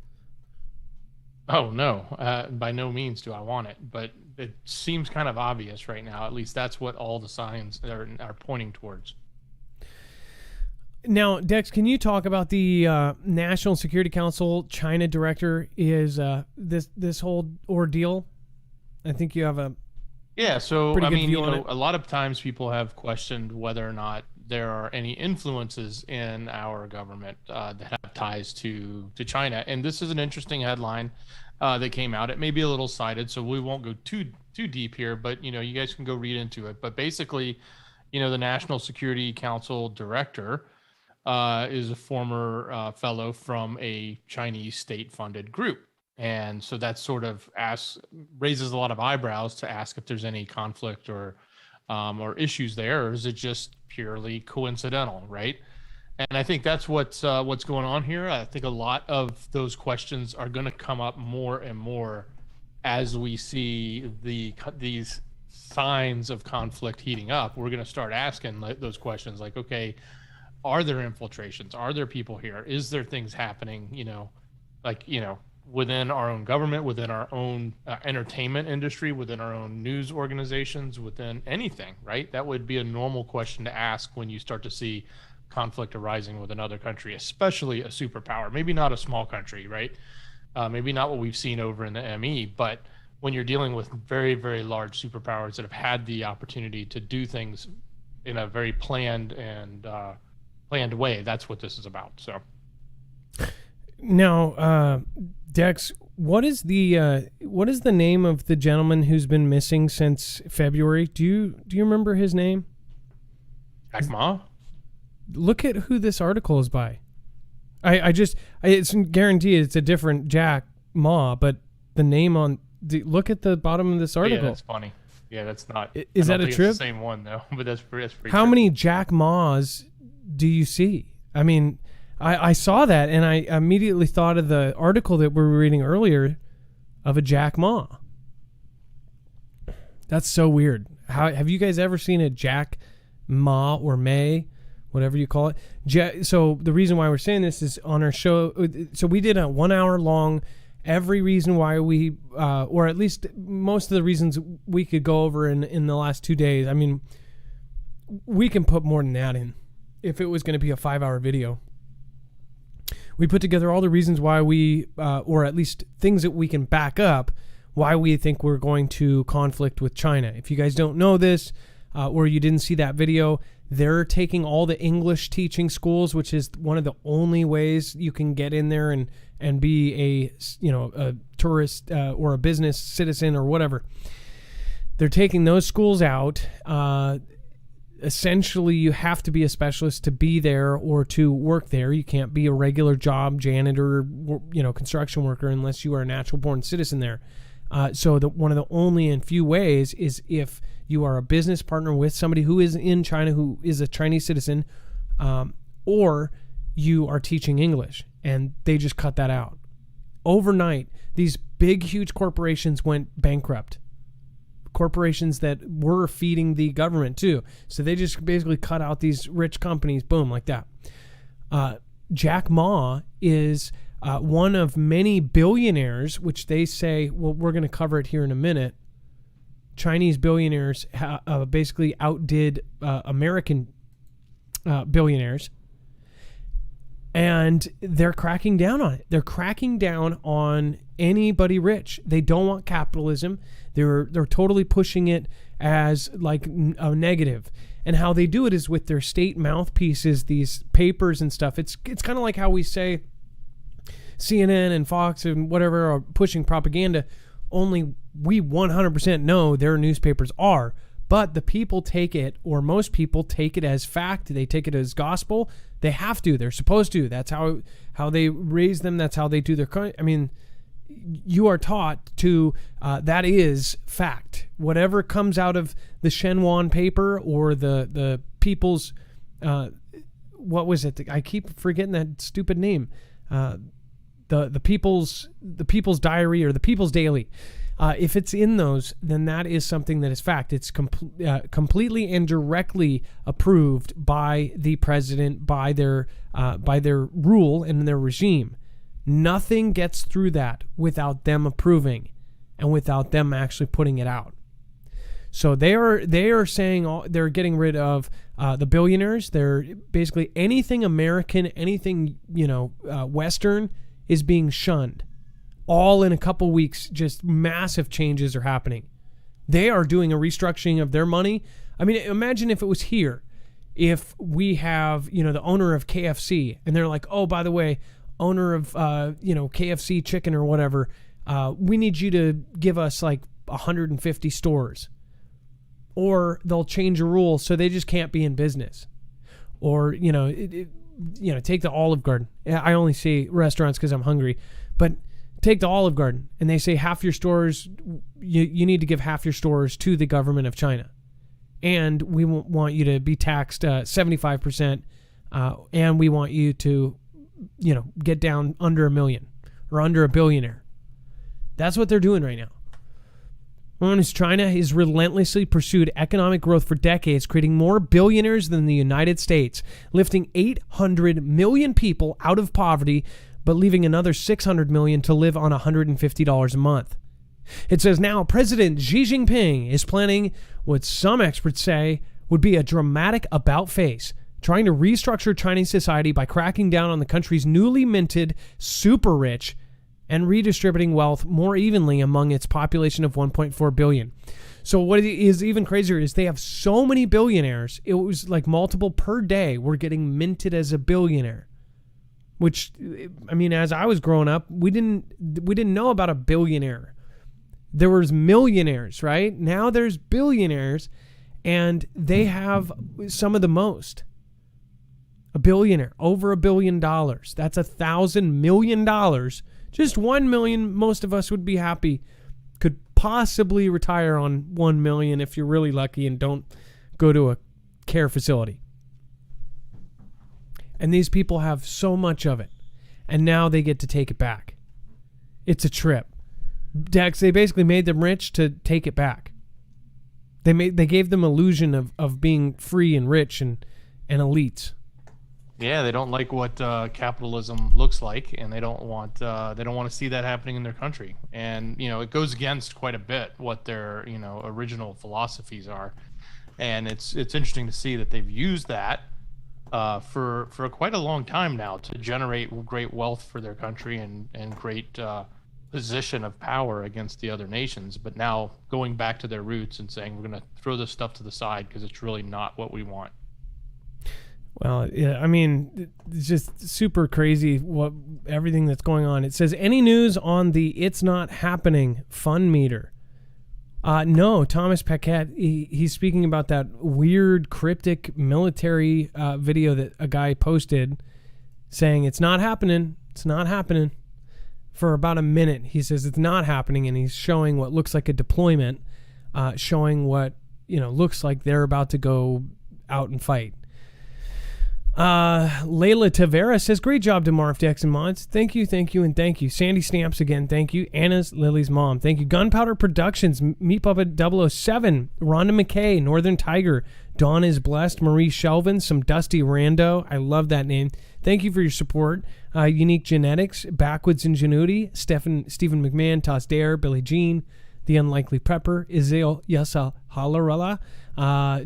Speaker 2: Oh, no. By no means do I want it, but it seems kind of obvious right now. At least that's what all the signs are pointing towards.
Speaker 1: Now, Dex, can you talk about the National Security Council China director is this whole ordeal? I think you have a
Speaker 2: So
Speaker 1: pretty
Speaker 2: I
Speaker 1: good
Speaker 2: mean,
Speaker 1: view on it.
Speaker 2: a lot of times people have questioned whether or not there are any influences in our government that have ties to China, and this is an interesting headline that came out. It may be a little cited, so we won't go too deep here, but you guys can go read into it. But basically, the National Security Council director is a former fellow from a Chinese state-funded group. And so that sort of raises a lot of eyebrows to ask if there's any conflict or issues there, or is it just purely coincidental, right? And I think that's what's going on here. I think a lot of those questions are going to come up more and more as we see these signs of conflict heating up. We're going to start asking those questions like, okay, are there infiltrations? Are there people here? Is there things happening, within our own government, within our own entertainment industry, within our own news organizations, within anything, right? That would be a normal question to ask when you start to see conflict arising with another country, especially a superpower. Maybe not a small country, right? Maybe not what we've seen over in the ME, but when you're dealing with very, very large superpowers that have had the opportunity to do things in a very planned way, that's what this is about. So
Speaker 1: now, Dex, what is the name of the gentleman who's been missing since February? Do you remember his name?
Speaker 2: Jack Ma?
Speaker 1: Look at who this article is by. It's guaranteed it's a different Jack Ma, but the name look at the bottom of this article.
Speaker 2: Yeah, that's funny. Yeah, that's not.
Speaker 1: Is that a trip?
Speaker 2: It's the same one though, but that's pretty.
Speaker 1: How many Jack Ma's do you see? I mean, I saw that and I immediately thought of the article that we were reading earlier of a Jack Ma. That's so weird. Have you guys ever seen a Jack Ma or May, whatever you call it? So the reason why we're saying this is on our show. So we did a 1 hour long, every reason why we, or at least most of the reasons we could go over in the last 2 days. I mean, we can put more than that in if it was going to be a 5-hour video. We put together all the reasons why we, or at least things that we can back up, why we think we're going to conflict with China. If you guys don't know this, or you didn't see that video, they're taking all the English teaching schools, which is one of the only ways you can get in there and be a tourist or a business citizen or whatever. They're taking those schools out. Essentially, you have to be a specialist to be there or to work there. You can't be a regular job janitor, construction worker unless you are a natural-born citizen there. So one of the only and few ways is if you are a business partner with somebody who is in China, who is a Chinese citizen, or you are teaching English, and they just cut that out. Overnight, these big, huge corporations went bankrupt. Corporations that were feeding the government too. So they just basically cut out these rich companies, boom, like that. Jack Ma is one of many billionaires, which they say, well, we're going to cover it here in a minute. Chinese billionaires basically outdid American billionaires. And they're cracking down on it. They're cracking down on anybody rich. They don't want capitalism. They're totally pushing it as like a negative. And how they do it is with their state mouthpieces, these papers and stuff. It's kind of like how we say CNN and Fox and whatever are pushing propaganda. Only we 100% know their newspapers are. But the people take it, or most people take it as fact. They take it as gospel. They have to. They're supposed to. That's how they raise them. That's how they do their. I mean, you are taught to. That is fact. Whatever comes out of the Shenhuan paper or the People's. What was it? I keep forgetting that stupid name. The People's Diary or the People's Daily. If it's in those, then that is something that is fact. It's completely and directly approved by the president, by their rule and their regime. Nothing gets through that without them approving and without them actually putting it out. So they are saying they're getting rid of the billionaires. They're basically anything American, anything Western is being shunned. All in a couple weeks, just massive changes are happening. They are doing a restructuring of their money. I mean, imagine if it was here. If we have, the owner of KFC, and they're like, oh, by the way, owner of, KFC chicken or whatever, we need you to give us like 150 stores. Or they'll change a rule so they just can't be in business. Or, take the Olive Garden. I only say restaurants because I'm hungry. But take the Olive Garden, and they say half your stores, you need to give half your stores to the government of China. And we want you to be taxed 75%, and we want you to, get down under $1 million or under $1 billion. That's what they're doing right now. One is China has relentlessly pursued economic growth for decades, creating more billionaires than the United States, lifting 800 million people out of poverty, but leaving another 600 million to live on $150 a month. It says now President Xi Jinping is planning what some experts say would be a dramatic about-face, trying to restructure Chinese society by cracking down on the country's newly minted super rich and redistributing wealth more evenly among its population of 1.4 billion. So what is even crazier is they have so many billionaires. It was like multiple per day were getting minted as a billionaire. Which, I mean, as I was growing up, we didn't know about a billionaire. There was millionaires, right? Now there's billionaires, and they have some of the most. A billionaire, over $1 billion. That's $1,000 million. Just 1 million, most of us would be happy. Could possibly retire on 1 million if you're really lucky and don't go to a care facility. And these people have so much of it. And now they get to take it back. It's a trip. Dex, they basically made them rich to take it back. They gave them illusion of being free and rich and elites.
Speaker 2: Yeah, they don't like what capitalism looks like, and they don't want to see that happening in their country. And it goes against quite a bit what their original philosophies are. And it's interesting to see that they've used that for quite a long time now to generate great wealth for their country and great position of power against the other nations. But now going back to their roots and saying we're going to throw this stuff to the side because it's really not what we want.
Speaker 1: Well, yeah, I mean, it's just super crazy everything that's going on. It says, any news on the It's Not Happening fund meter? No, Thomas Paquette, he's speaking about that weird cryptic military video that a guy posted saying it's not happening. It's not happening. For about a minute, he says it's not happening, and he's showing what looks like a deployment, showing what looks like they're about to go out and fight. Layla Tavera says, great job to Marf, Dex, and Mods. Thank you, and thank you. Sandy Stamps again, thank you. Anna's Lily's mom, thank you. Gunpowder Productions, Meat Puppet 007, Rhonda McKay, Northern Tiger, Dawn is Blessed, Marie Shelvin, some Dusty Rando. I love that name. Thank you for your support. Unique Genetics, Backwoods Ingenuity, Stephen McMahon, Toss Dare, Billie Jean, The Unlikely Prepper, Izil Yasa Halarella,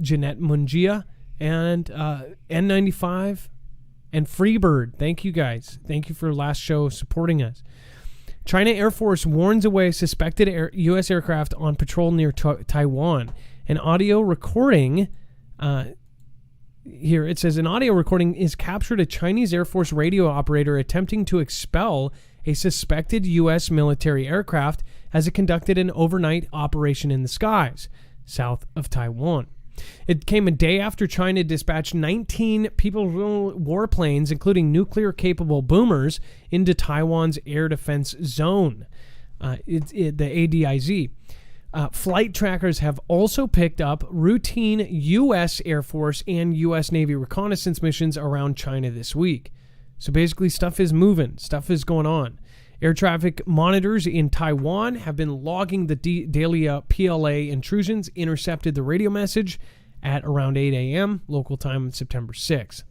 Speaker 1: Jeanette Mungia, and N95 and Freebird. Thank you guys. Thank you for last show supporting us. China Air Force warns away suspected U.S. aircraft on patrol near Taiwan. An audio recording, here it says, an audio recording is captured a Chinese Air Force radio operator attempting to expel a suspected U.S. military aircraft as it conducted an overnight operation in the skies south of Taiwan. It came a day after China dispatched 19 people warplanes, including nuclear-capable boomers, into Taiwan's air defense zone, the ADIZ. Flight trackers have also picked up routine U.S. Air Force and U.S. Navy reconnaissance missions around China this week. So basically, stuff is moving. Stuff is going on. Air traffic monitors in Taiwan have been logging the daily PLA intrusions, intercepted the radio message at around 8 a.m. local time on September 6th.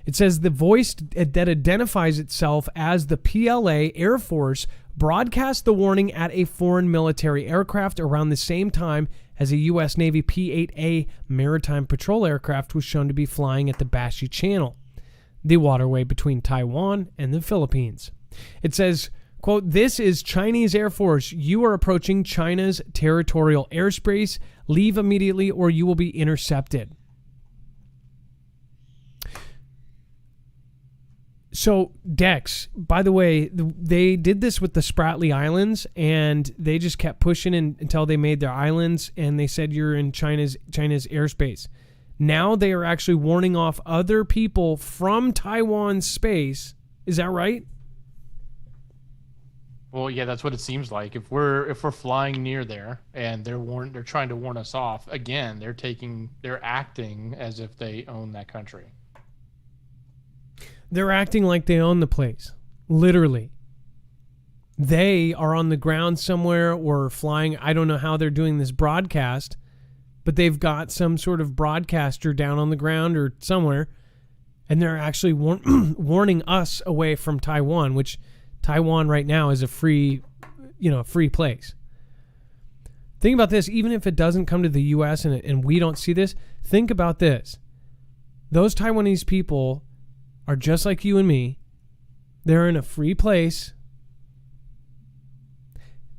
Speaker 1: It says the voice that identifies itself as the PLA Air Force broadcast the warning at a foreign military aircraft around the same time as a U.S. Navy P-8A maritime patrol aircraft was shown to be flying at the Bashi Channel, the waterway between Taiwan and the Philippines. It says, quote, "This is Chinese Air Force. You are approaching China's territorial airspace. Leave immediately or you will be intercepted." So, Dex, by the way, they did this with the Spratly Islands, and they just kept pushing until they made their islands, and they said you're in China's airspace. Now they are actually warning off other people from Taiwan's space. Is that right?
Speaker 2: Well, yeah, that's what it seems like. If we're flying near there and they're trying to warn us off, again, they're acting as if they own that country.
Speaker 1: They're acting like they own the place. Literally. They are on the ground somewhere or flying. I don't know how they're doing this broadcast, but they've got some sort of broadcaster down on the ground or somewhere, and they're actually warning us away from Taiwan, which Taiwan right now is a free place. Think about this. Even if it doesn't come to the U.S. and we don't see this, think about this. Those Taiwanese people are just like you and me. They're in a free place.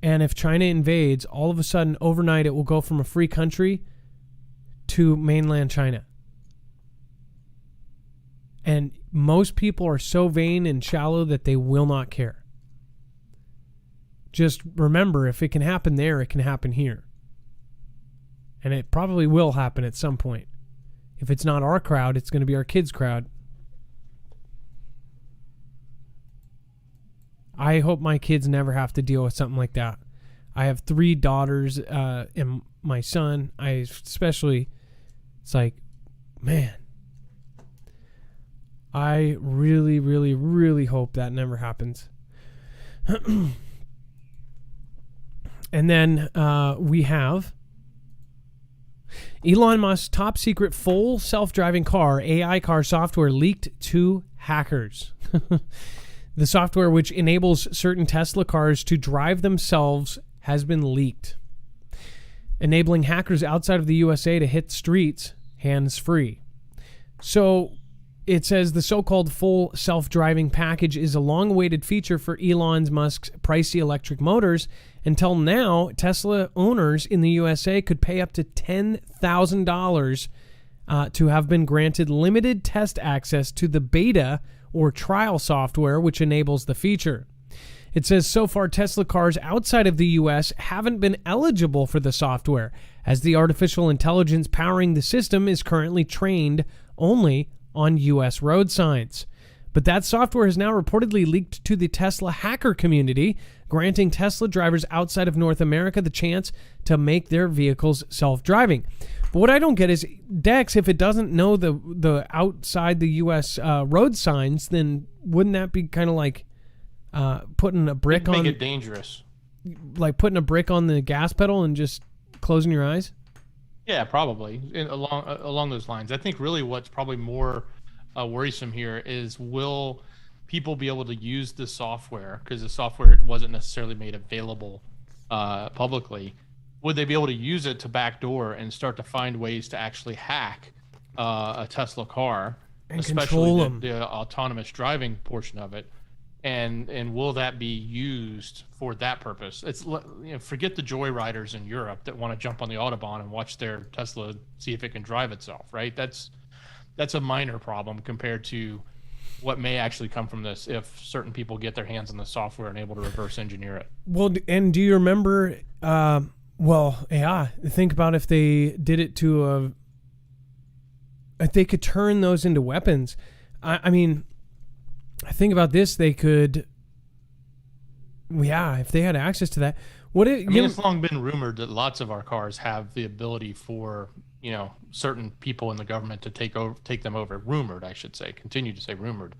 Speaker 1: And if China invades, all of a sudden, overnight, it will go from a free country to mainland China. And most people are so vain and shallow that they will not care. Just remember, if it can happen there, it can happen here. And it probably will happen at some point. If it's not our crowd, it's going to be our kids' crowd. I hope my kids never have to deal with something like that. I have 3 daughters and my son. It's like, man, I really, really, really hope that never happens. And then we have Elon Musk's top secret full self-driving car, AI car software leaked to hackers. The software which enables certain Tesla cars to drive themselves has been leaked, enabling hackers outside of the USA to hit streets hands-free. So it says the so-called full self-driving package is a long-awaited feature for Elon Musk's pricey electric motors. Until now, Tesla owners in the USA could pay up to $10,000 to have been granted limited test access to the beta or trial software which enables the feature. It says so far Tesla cars outside of the US haven't been eligible for the software, as the artificial intelligence powering the system is currently trained only on US road signs. But that software has now reportedly leaked to the Tesla hacker community, granting Tesla drivers outside of North America the chance to make their vehicles self-driving. But what I don't get is, Dex, if it doesn't know the outside the U.S. Road signs, then wouldn't that be kind of like putting a brick on...
Speaker 2: Make it dangerous.
Speaker 1: Like putting a brick on the gas pedal and just closing your eyes?
Speaker 2: Yeah, probably. Along those lines. I think really what's probably more worrisome here is, will people be able to use the software, because the software wasn't necessarily made available publicly. Would they be able to use it to backdoor and start to find ways to actually hack a Tesla car,
Speaker 1: and
Speaker 2: especially the autonomous driving portion of it? And will that be used for that purpose? It's, forget the joyriders in Europe that want to jump on the Autobahn and watch their Tesla see if it can drive itself, right? That's a minor problem compared to what may actually come from this if certain people get their hands on the software and able to reverse engineer it.
Speaker 1: Well, and do you remember... think about if they did it to if they could turn those into weapons. I mean, I think about this, they could, if they had access to that. It's long been rumored that lots of our cars have the ability for, certain people in the government to take them over. Rumored, I should say, continue to say rumored,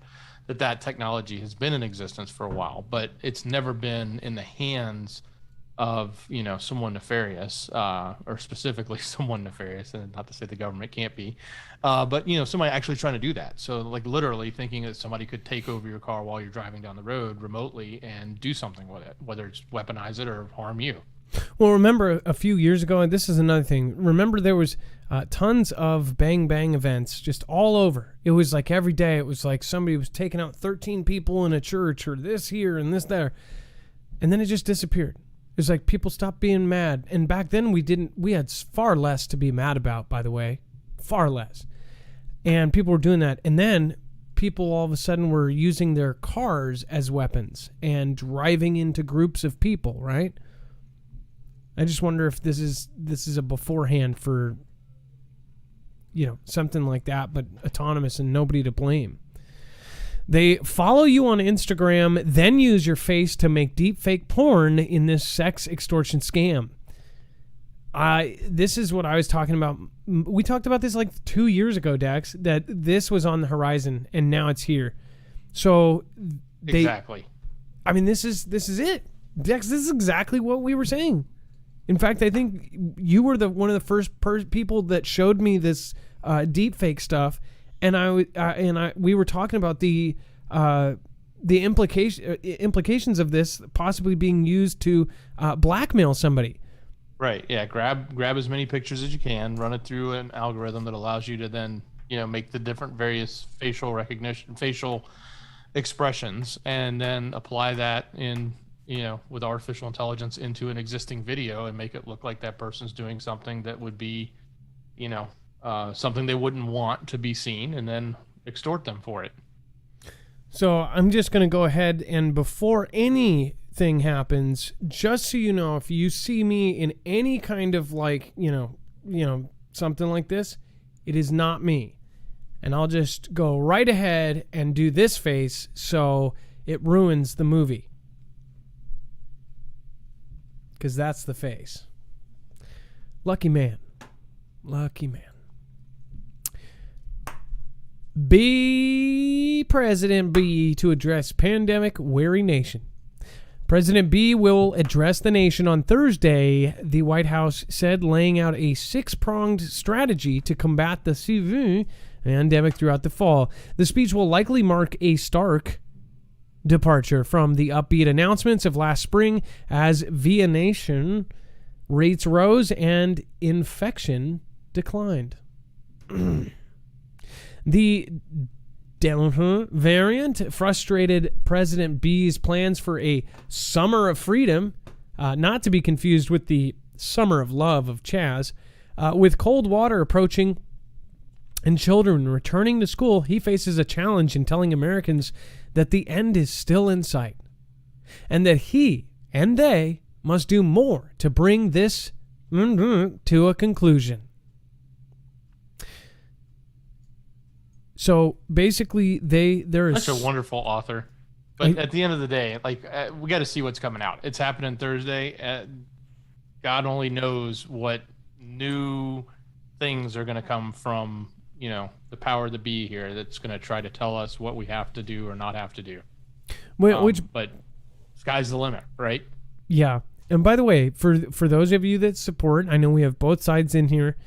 Speaker 2: that technology has been in existence for a while, but it's never been in the hands of, someone nefarious, or specifically someone nefarious, and not to say the government can't be, but somebody actually trying to do that. So like literally thinking that somebody could take over your car while you're driving down the road remotely and do something with it, whether it's weaponize it or harm you.
Speaker 1: Well, remember a few years ago, and this is another thing. Remember there was tons of bang bang events just all over. It was like every day. It was like somebody was taking out 13 people in a church, or this here and this there, and then it just disappeared. It was like people stopped being mad. And back then we had far less to be mad about, by the way. Far less. And people were doing that. And then people all of a sudden were using their cars as weapons and driving into groups of people, right? I just wonder if this is a beforehand for, something like that, but autonomous and nobody to blame. They follow you on Instagram, then use your face to make deep fake porn in this sex extortion scam. This is what I was talking about. We talked about this like 2 years ago, Dex, that this was on the horizon and now it's here. So
Speaker 2: exactly.
Speaker 1: I mean, this is it, Dex. This is exactly what we were saying. In fact, I think you were one of the first people that showed me this deep fake stuff. And we were talking about the implications of this possibly being used to blackmail somebody.
Speaker 2: Right. Yeah. Grab as many pictures as you can, run it through an algorithm that allows you to then, make the different various facial expressions, and then apply that in, with artificial intelligence into an existing video and make it look like that person's doing something that would be, something they wouldn't want to be seen, and then extort them for it.
Speaker 1: So I'm just going to go ahead, and before anything happens, just so you know, if you see me in any kind of like, something like this, it is not me. And I'll just go right ahead and do this face so it ruins the movie. Because that's the face. Lucky man. Lucky man. President B to address pandemic-weary nation. President B will address the nation on Thursday, the White House said, laying out a six-pronged strategy to combat the pandemic throughout the fall. The speech will likely mark a stark departure from the upbeat announcements of last spring as nation rates rose and infection declined. The Delta variant frustrated President B's plans for a summer of freedom, not to be confused with the summer of love of Chaz. With cold water approaching and children returning to school, he faces a challenge in telling Americans that the end is still in sight, and that he and they must do more to bring this to a conclusion. So basically, they're
Speaker 2: such a wonderful author, but at the end of the day, we got to see what's coming out. It's happening Thursday. God only knows what new things are going to come from, the power that be here that's going to try to tell us what we have to do or not have to do. But sky's the limit, right?
Speaker 1: Yeah. And by the way, for those of you that support, I know we have both sides in here.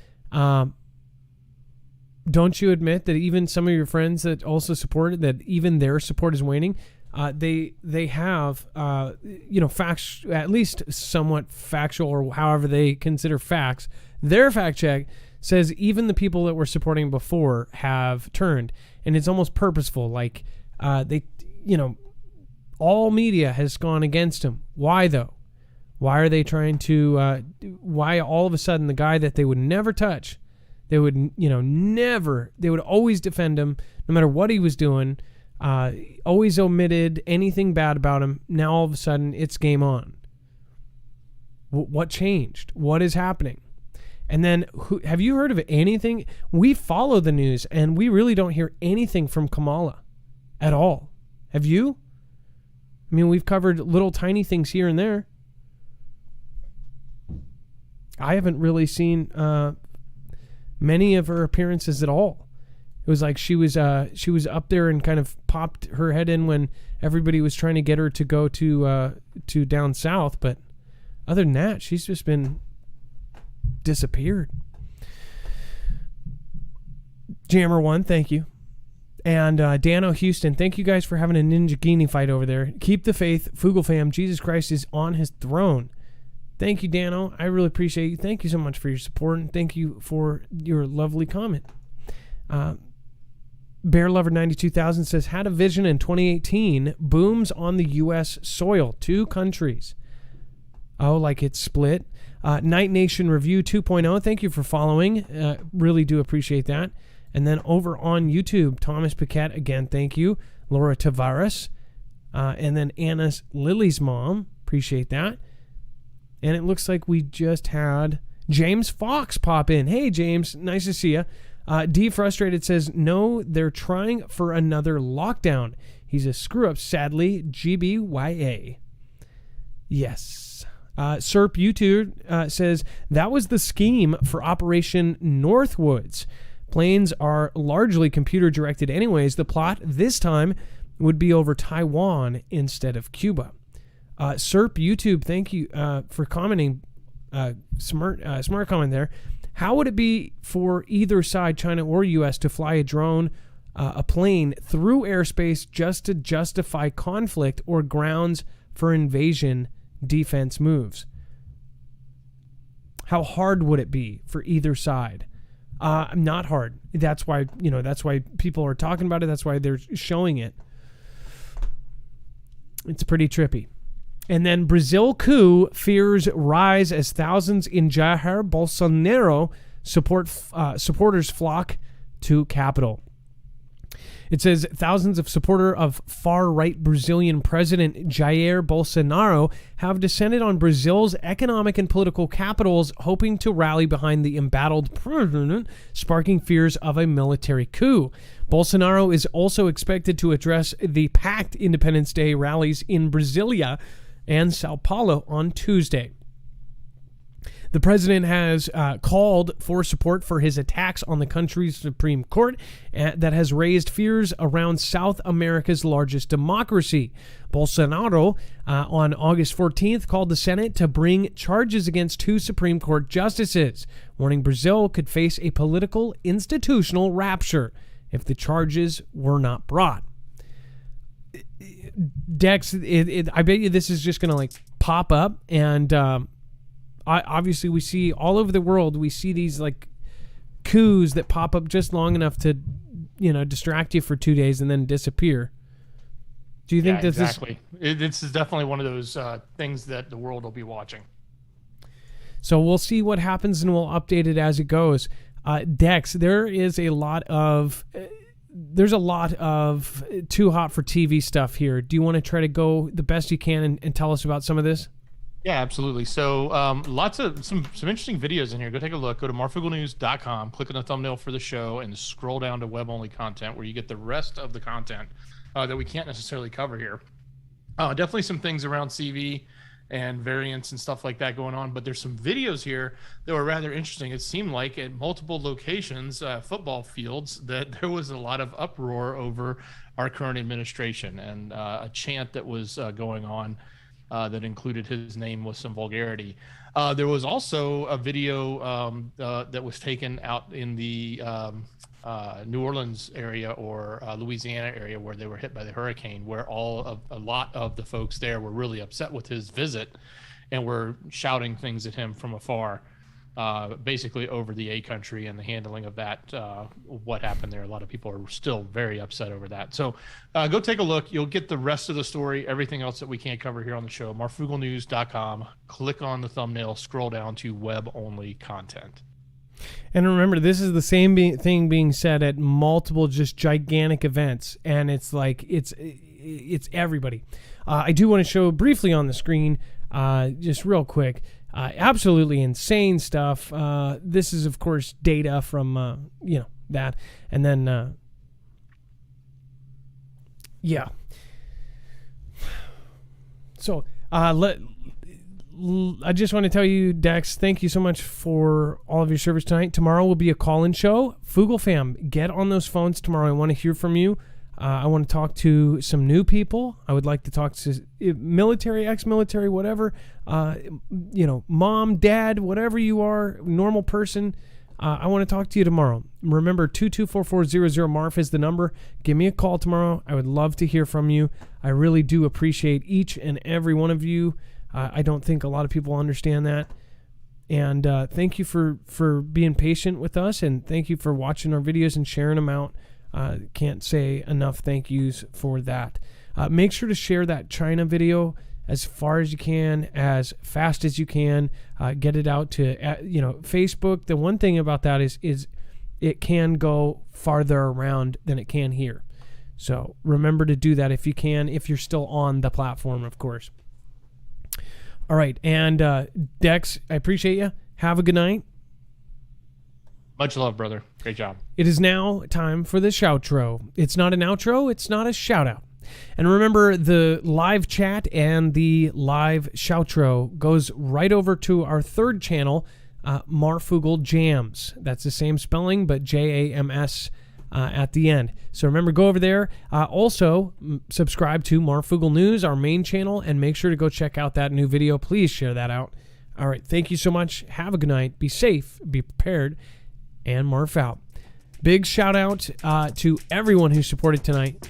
Speaker 1: Don't you admit that even some of your friends that also supported, that even their support is waning? They have facts, at least somewhat factual, or however they consider facts. Their fact check says even the people that were supporting before have turned, and it's almost purposeful. Like all media has gone against him. Why though? Why are they trying to? Why all of a sudden the guy that they would never touch? They would, never, they would always defend him no matter what he was doing, always omitted anything bad about him. Now all of a sudden it's game on. What changed? What is happening? And then have you heard of anything? We follow the news and we really don't hear anything from Kamala at all. Have you? I mean, we've covered little tiny things here and there. I haven't really seen many of her appearances at all. It was like she was up there and kind of popped her head in when everybody was trying to get her to go to down south. But other than that, she's just been disappeared. Jammer1, thank you. And Dano Houston, thank you guys for having a Ninja Genie fight over there. Keep the faith, Foogle fam. Jesus Christ is on his throne. Thank you, Dano. I really appreciate you. Thank you so much for your support, and thank you for your lovely comment. Bear Lover 92,000 says, had a vision in 2018, booms on the U.S. soil, 2 countries. Oh, like it's split. Night Nation Review 2.0, thank you for following. Really do appreciate that. And then over on YouTube, Thomas Paquette, again, thank you. Laura Tavares. And then Anna's Lily's mom, appreciate that. And it looks like we just had James Fox pop in. Hey, James, nice to see you. D Frustrated says, no, they're trying for another lockdown. He's a screw-up, sadly. GBYA. Yes. Serp YouTube says, that was the scheme for Operation Northwoods. Planes are largely computer-directed anyways. The plot this time would be over Taiwan instead of Cuba. Serp YouTube, thank you for commenting. Smart comment there. How would it be for either side, China or U.S., to fly a drone, a plane through airspace just to justify conflict or grounds for invasion defense moves? How hard would it be for either side? Not hard. That's why people are talking about it. That's why they're showing it. It's pretty trippy. And then Brazil coup fears rise as thousands in Jair Bolsonaro supporters flock to capital. It says thousands of supporters of far-right Brazilian President Jair Bolsonaro have descended on Brazil's economic and political capitals, hoping to rally behind the embattled president, sparking fears of a military coup. Bolsonaro is also expected to address the packed Independence Day rallies in Brasilia and Sao Paulo on Tuesday. The president has called for support for his attacks on the country's Supreme Court that has raised fears around South America's largest democracy. Bolsonaro, on August 14th, called the Senate to bring charges against 2 Supreme Court justices, warning Brazil could face a political institutional rapture if the charges were not brought. Dex, I bet you this is just going to pop up, and obviously we see all over the world, we see these coups that pop up just long enough to, distract you for 2 days and then disappear. Do you think that
Speaker 2: exactly? This is definitely one of those things that the world will be watching.
Speaker 1: So we'll see what happens, and we'll update it as it goes. Dex, there's a lot of too hot for TV stuff here. Do you want to try to go the best you can and tell us about some of this?
Speaker 2: Yeah, absolutely. So lots of some interesting videos in here. Go take a look. Go to marfooglenews.com, click on the thumbnail for the show, and scroll down to web-only content, where you get the rest of the content that we can't necessarily cover here. Definitely some things around CV and variants and stuff like that going on, but there's some videos here that were rather interesting. It seemed like at multiple locations, football fields, that there was a lot of uproar over our current administration, and a chant that was going on that included his name with some vulgarity. There was also a video that was taken out in the New Orleans area or Louisiana area where they were hit by the hurricane, where a lot of the folks there were really upset with his visit and were shouting things at him from afar, basically over the A country and the handling of that, what happened there. A lot of people are still very upset over that. So go take a look. You'll get the rest of the story, everything else that we can't cover here on the show. marfooglenews.com. Click on the thumbnail, scroll down to web-only content.
Speaker 1: And remember, this is the same thing being said at multiple just gigantic events, and it's everybody. I do want to show briefly on the screen, just real quick, absolutely insane stuff. This is, of course, data from that, and then yeah. So I just want to tell you, Dex, thank you so much for all of your service tonight. Tomorrow will be a call-in show. Foogle fam, get on those phones tomorrow. I want to hear from you. I want to talk to some new people. I would like to talk to military, ex-military, whatever. Mom, dad, whatever you are, normal person. I want to talk to you tomorrow. Remember, 224-400-MARF is the number. Give me a call tomorrow. I would love to hear from you. I really do appreciate each and every one of you. I don't think a lot of people understand that. And thank you for being patient with us, and thank you for watching our videos and sharing them out. Can't say enough thank yous for that. Make sure to share that China video as far as you can, as fast as you can. Get it out to Facebook. The one thing about that is it can go farther around than it can here. So remember to do that if you can, if you're still on the platform, of course. All right, and Dex, I appreciate you. Have a good night.
Speaker 2: Much love, brother. Great job.
Speaker 1: It is now time for the shoutro. It's not an outro. It's not a shout-out. And remember, the live chat and the live shoutro goes right over to our third channel, Marfoogle Jams. That's the same spelling, but Jams at the end. So remember, go over there. Also, subscribe to Marfoogle News, our main channel, and make sure to go check out that new video. Please share that out. All right, thank you so much. Have a good night. Be safe, be prepared, and Marf out. Big shout out to everyone who supported tonight.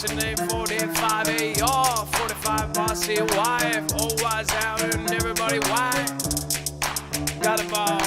Speaker 3: What's the name? 45 AR, 45 bossy wife, old wise out and everybody white. Got a ball.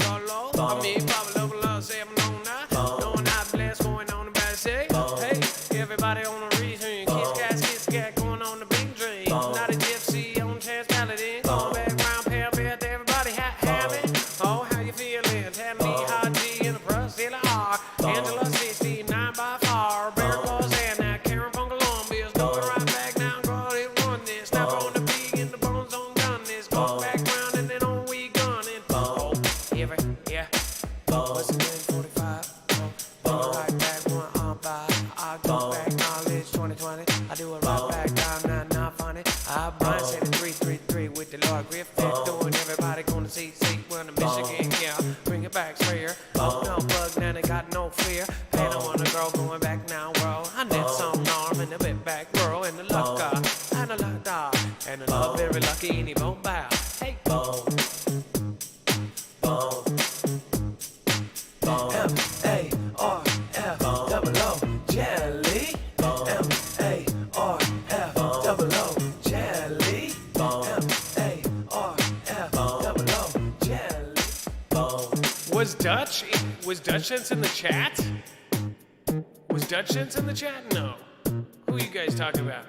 Speaker 3: Carlo. I mean, Pablo, love, say I'm known now. Knowing how blessed going on the bad say. Hey, everybody on the reason. Kiss cat, going on the big dream. Not a gypsy on chance paladin. Going back round, pale bed, everybody have it. Oh, how you feeling? Tell me how G in the Brazil are. Angela 69 by far. Bear Claws and that Karen from Colombia's going right back now. Girl, it run this. Snap on the beat and the bones on gun this. Go back round and then on we gunning. Oh, yeah. What's it been, 45? Oh, right back one on by. I go back knowledge 2020. I do it right back down, not funny. Brian said it's 333 with the Lord Griffith doing everybody gonna see when the Michigan, yeah. Bring it back, sprayer. Oh, no bug, now they got no fear. Hey, I want a girl going back now, world. I need some arm and a bit back, girl, and the luck, and the luck, and the love very lucky, and he won't bow. Hey, M-A-R-F-O-O, jelly. M-A-R-F-O-O, jelly. M-A-R-F-O-O, jelly. Was Dutchens in the chat? Was Dutchens in the chat? No. Who are you guys talking about?